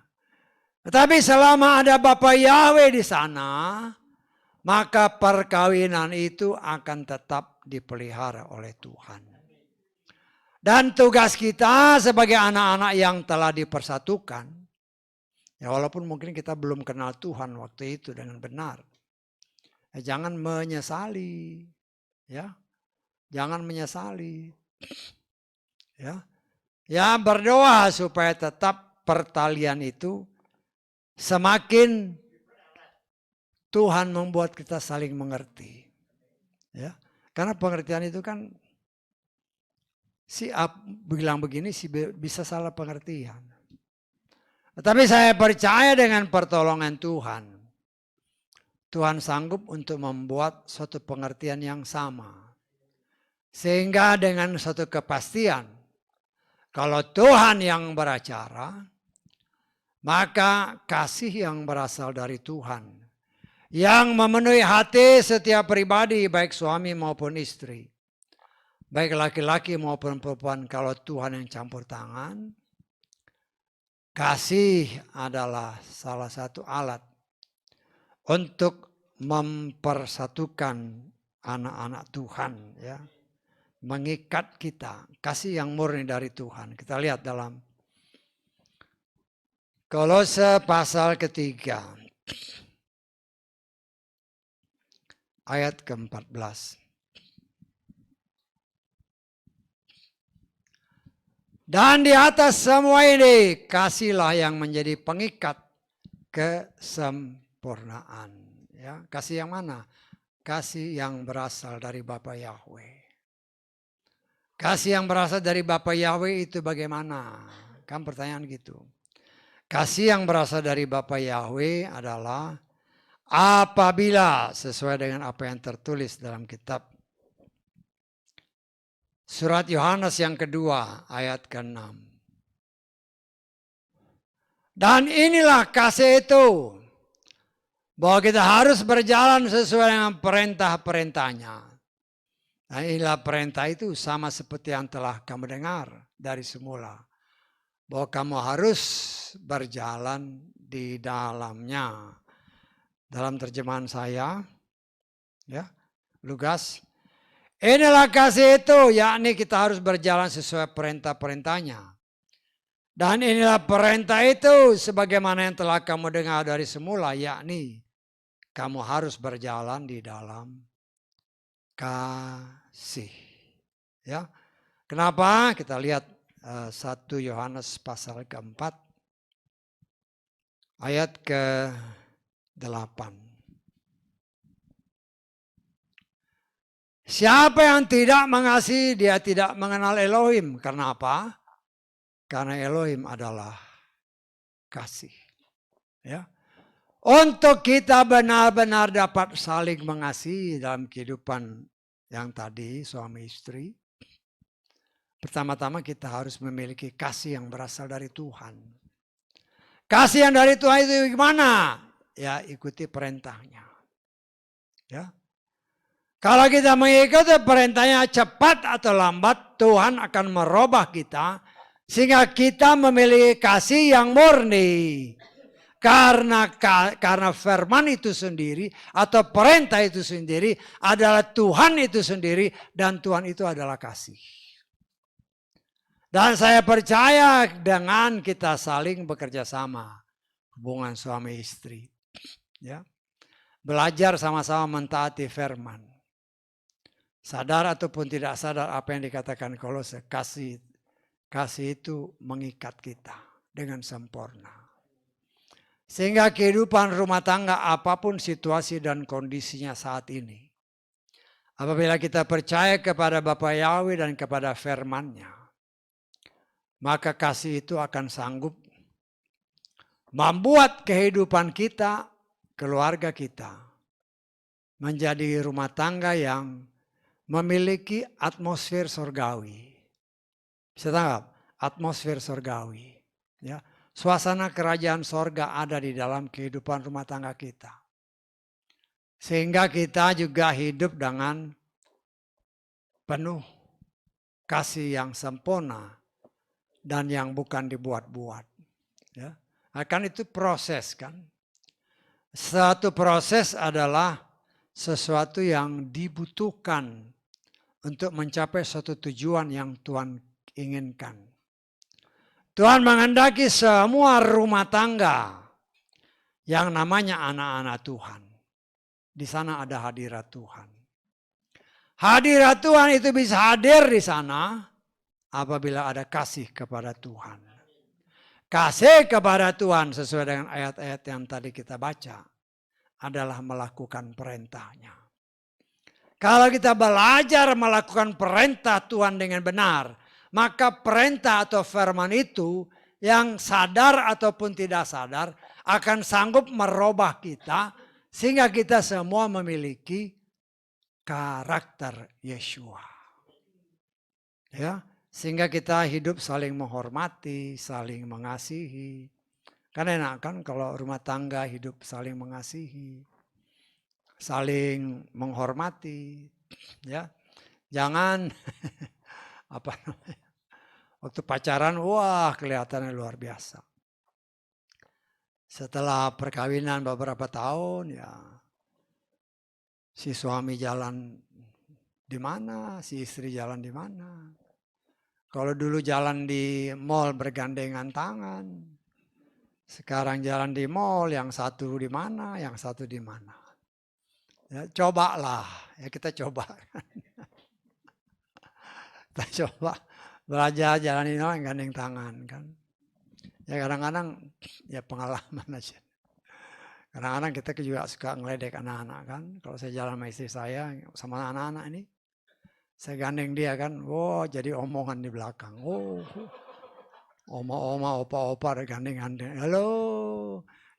Speaker 1: Tetapi selama ada Bapa Yahweh di sana, maka perkawinan itu akan tetap dipelihara oleh Tuhan. Dan tugas kita sebagai anak-anak yang telah dipersatukan, ya walaupun mungkin kita belum kenal Tuhan waktu itu dengan benar, jangan menyesali, ya, jangan menyesali, ya berdoa supaya tetap pertalian itu semakin Tuhan membuat kita saling mengerti, ya, karena pengertian itu kan si A bilang begini, si B bisa salah pengertian. Tetapi saya percaya dengan pertolongan Tuhan. Tuhan sanggup untuk membuat suatu pengertian yang sama. Sehingga dengan suatu kepastian, kalau Tuhan yang beracara, maka kasih yang berasal dari Tuhan, yang memenuhi hati setiap pribadi, baik suami maupun istri, baik laki-laki maupun perempuan, kalau Tuhan yang campur tangan, kasih adalah salah satu alat untuk mempersatukan anak-anak Tuhan, ya, mengikat kita, kasih yang murni dari Tuhan. Kita lihat dalam Kolose pasal ketiga, ayat ke-14. Dan di atas semua ini, kasihlah yang menjadi pengikat kesempurnaan. Ya, kasih yang mana? Kasih yang berasal dari Bapa Yahweh. Kasih yang berasal dari Bapa Yahweh itu bagaimana? Kan pertanyaan gitu. Kasih yang berasal dari Bapa Yahweh adalah apabila sesuai dengan apa yang tertulis dalam kitab Surat Yohanes yang kedua ayat ke-6. Dan inilah kasih itu, bahwa kita harus berjalan sesuai dengan perintah-perintahnya. Nah, inilah perintah itu sama seperti yang telah kamu dengar dari semula, bahwa kamu harus berjalan di dalamnya. Dalam terjemahan saya, ya, Lukas, inilah kasih itu, yakni kita harus berjalan sesuai perintah-perintahnya. Dan inilah perintah itu sebagaimana yang telah kamu dengar dari semula, yakni kamu harus berjalan di dalam kasih. Ya, kenapa? Kita lihat 1 Yohanes pasal ke-4 ayat ke-8. Siapa yang tidak mengasihi, dia tidak mengenal Elohim. Karena apa? Karena Elohim adalah kasih. Ya. Untuk kita benar-benar dapat saling mengasihi dalam kehidupan yang tadi suami istri, pertama-tama kita harus memiliki kasih yang berasal dari Tuhan. Kasih yang dari Tuhan itu gimana? Ya, ikuti perintahnya. Ya. Kalau kita mengikuti perintahnya cepat atau lambat, Tuhan akan merubah kita sehingga kita memiliki kasih yang murni. Karena firman itu sendiri atau perintah itu sendiri adalah Tuhan itu sendiri dan Tuhan itu adalah kasih. Dan saya percaya dengan kita saling bekerja sama, hubungan suami istri, ya, belajar sama-sama mentaati firman. Sadar ataupun tidak sadar apa yang dikatakan Kolose, kasih itu mengikat kita dengan sempurna. Sehingga kehidupan rumah tangga apapun situasi dan kondisinya saat ini, apabila kita percaya kepada Bapa Yahweh dan kepada firman-Nya, maka kasih itu akan sanggup membuat kehidupan kita, keluarga kita, menjadi rumah tangga yang memiliki atmosfer surgawi. Bisa tangkap? Atmosfer surgawi. Ya. Suasana kerajaan sorga ada di dalam kehidupan rumah tangga kita. Sehingga kita juga hidup dengan penuh kasih yang sempurna dan yang bukan dibuat-buat. Ya. Akan itu proses kan. Satu proses adalah sesuatu yang dibutuhkan untuk mencapai suatu tujuan yang Tuhan inginkan. Tuhan menghendaki semua rumah tangga yang namanya anak-anak Tuhan. Di sana ada hadirat Tuhan. Hadirat Tuhan itu bisa hadir di sana apabila ada kasih kepada Tuhan. Kasih kepada Tuhan sesuai dengan ayat-ayat yang tadi kita baca adalah melakukan perintahnya. Kalau kita belajar melakukan perintah Tuhan dengan benar, maka perintah atau firman itu yang sadar ataupun tidak sadar akan sanggup merubah kita sehingga kita semua memiliki karakter Yeshua. Ya, sehingga kita hidup saling menghormati, saling mengasihi. Kan enak kan kalau rumah tangga hidup saling mengasihi, saling menghormati, ya. Jangan apa namanya? Waktu pacaran wah kelihatannya luar biasa. Setelah perkawinan beberapa tahun ya si suami jalan di mana, si istri jalan di mana. Kalau dulu jalan di mall bergandengan tangan, sekarang jalan di mall yang satu di mana, yang satu di mana. Ya, cobalah, ya kita coba. Kita coba belajar jalanin orang gandeng tangan kan. Ya kadang-kadang ya pengalaman aja. Kadang-kadang kita juga suka ngeledek anak-anak kan. Kalau saya jalan sama istri saya, sama anak-anak ini, saya gandeng dia kan, wow jadi omongan di belakang. Oh, oma-oma, opa-opa gandeng-gandeng. Halo,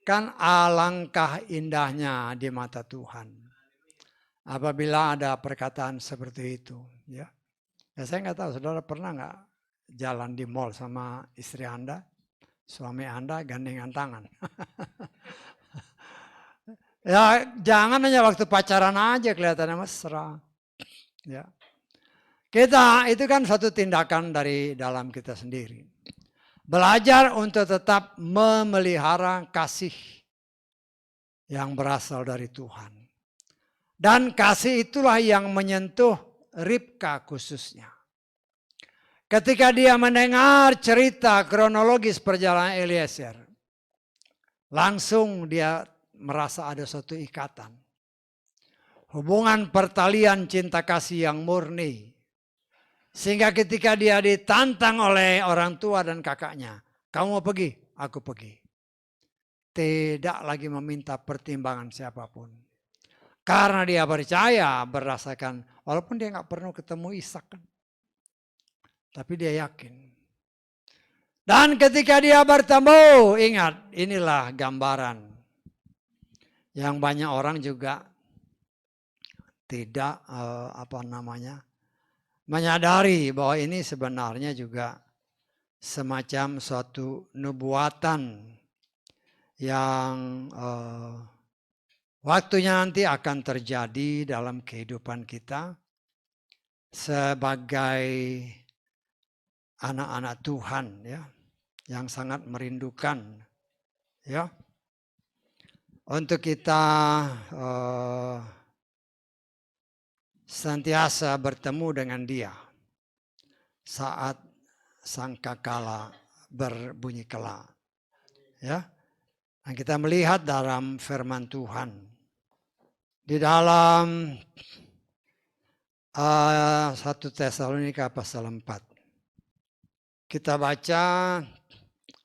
Speaker 1: kan alangkah indahnya di mata Tuhan. Apabila ada perkataan seperti itu, ya. Ya saya nggak tahu, saudara pernah nggak jalan di mall sama istri Anda, suami Anda gandengan tangan? Ya jangan hanya waktu pacaran aja kelihatannya mesra. Ya. Kita itu kan satu tindakan dari dalam kita sendiri. Belajar untuk tetap memelihara kasih yang berasal dari Tuhan. Dan kasih itulah yang menyentuh Ribka khususnya. Ketika dia mendengar cerita kronologis perjalanan Eliezer, langsung dia merasa ada suatu ikatan. Hubungan pertalian cinta kasih yang murni. Sehingga ketika dia ditantang oleh orang tua dan kakaknya, kamu mau pergi? Aku pergi. Tidak lagi meminta pertimbangan siapapun. Karena dia percaya berdasarkan, walaupun dia nggak pernah ketemu Ishak kan. Tapi dia yakin. Dan ketika dia bertemu, ingat inilah gambaran. Yang banyak orang juga tidak menyadari bahwa ini sebenarnya juga semacam suatu nubuatan yang waktunya nanti akan terjadi dalam kehidupan kita sebagai anak-anak Tuhan ya, yang sangat merindukan ya untuk kita senantiasa bertemu dengan Dia saat sangkakala berbunyi kela. Ya. Dan kita melihat dalam firman Tuhan. Di dalam 1 Tesalonika pasal 4. Kita baca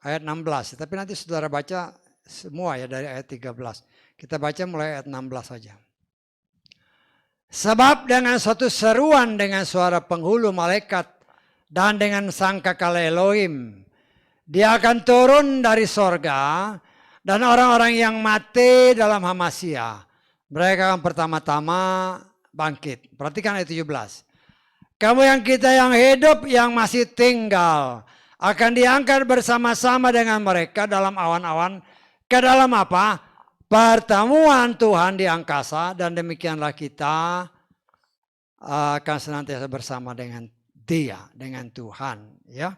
Speaker 1: ayat 16. Tapi nanti saudara baca semua ya dari ayat 13. Kita baca mulai ayat 16 saja. Sebab dengan suatu seruan dengan suara penghulu malaikat dan dengan sangkakala Elohim, dia akan turun dari sorga dan orang-orang yang mati dalam Hamasya, mereka akan pertama-tama bangkit. Perhatikan ayat 17. Kamu yang kita yang hidup yang masih tinggal akan diangkat bersama-sama dengan mereka dalam awan-awan ke dalam apa? Pertemuan Tuhan di angkasa, dan demikianlah kita akan senantiasa bersama dengan Dia, dengan Tuhan. Ya,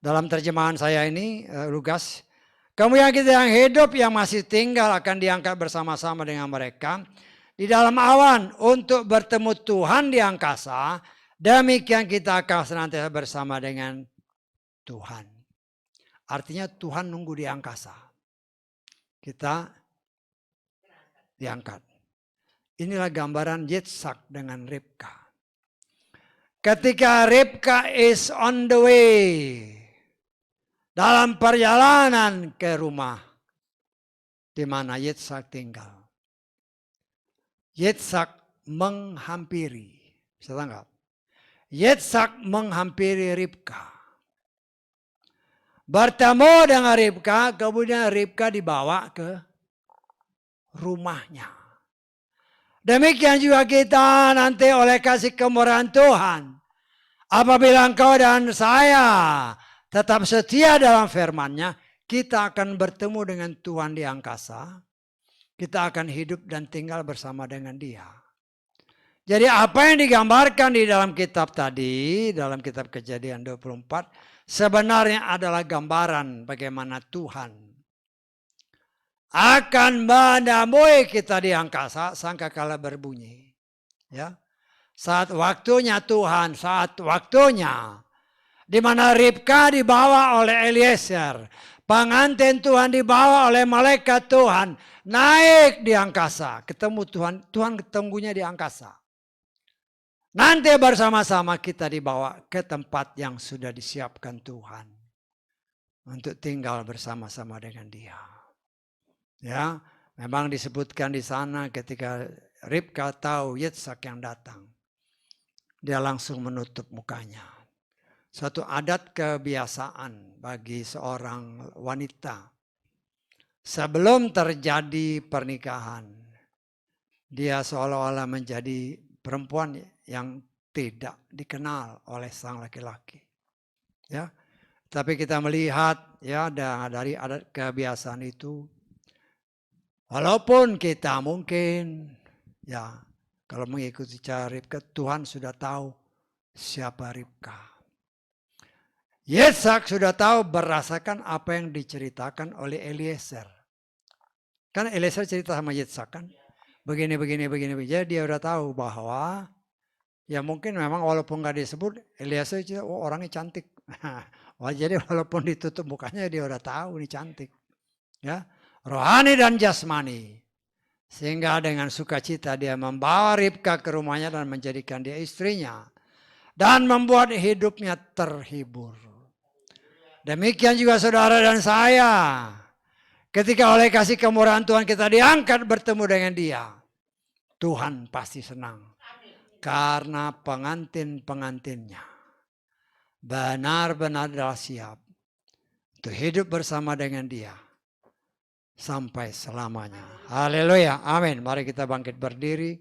Speaker 1: dalam terjemahan saya ini Lukas, kamu yang kita yang hidup yang masih tinggal akan diangkat bersama-sama dengan mereka di dalam awan untuk bertemu Tuhan di angkasa. Demikian kita akan senantiasa bersama dengan Tuhan. Artinya Tuhan nunggu di angkasa. Kita diangkat. Inilah gambaran Yitzhak dengan Ribka. Ketika Ribka is on the way, dalam perjalanan ke rumah di mana Yitzhak tinggal, Yitzhak menghampiri, bisa tangkap? Yitzhak menghampiri Ribka. Bertemu dengan Ribka, kemudian Ribka dibawa ke rumahnya. Demikian juga kita nanti oleh kasih kemurahan Tuhan. Apabila engkau dan saya tetap setia dalam firman-Nya, kita akan bertemu dengan Tuhan di angkasa. Kita akan hidup dan tinggal bersama dengan Dia. Jadi apa yang digambarkan di dalam kitab tadi, dalam kitab Kejadian 24, sebenarnya adalah gambaran bagaimana Tuhan akan menemui kita di angkasa sangkakala berbunyi. Ya. Saat waktunya Tuhan, saat waktunya. Di mana Ribka dibawa oleh Eliezer. Pengantin Tuhan dibawa oleh malaikat Tuhan. Naik di angkasa. Ketemu Tuhan, Tuhan ketemunya di angkasa. Nanti bersama-sama kita dibawa ke tempat yang sudah disiapkan Tuhan. Untuk tinggal bersama-sama dengan Dia. Ya, memang disebutkan di sana ketika Ribka tahu Yitzhak yang datang, dia langsung menutup mukanya. Suatu adat kebiasaan bagi seorang wanita sebelum terjadi pernikahan, dia seolah-olah menjadi perempuan yang tidak dikenal oleh sang laki-laki. Ya, tapi kita melihat ya dari adat kebiasaan itu. Walaupun kita mungkin ya kalau mengikuti cara Ribka, Tuhan sudah tahu siapa Ribka. Yitzhak sudah tahu berdasarkan apa yang diceritakan oleh Eliezer. Kan Eliezer cerita sama Yitzhak kan. Begini. Jadi dia udah tahu bahwa ya mungkin memang walaupun gak disebut Eliezer orangnya cantik. Jadi walaupun ditutup mukanya dia udah tahu ini cantik. Ya. Rohani dan jasmani. Sehingga dengan sukacita dia membawa Ribka ke rumahnya dan menjadikan dia istrinya. Dan membuat hidupnya terhibur. Demikian juga saudara dan saya. Ketika oleh kasih kemurahan Tuhan kita diangkat bertemu dengan Dia. Tuhan pasti senang. Karena pengantin-pengantinnya benar-benar siap untuk hidup bersama dengan Dia. Sampai selamanya. Haleluya. Amin. Mari kita bangkit berdiri.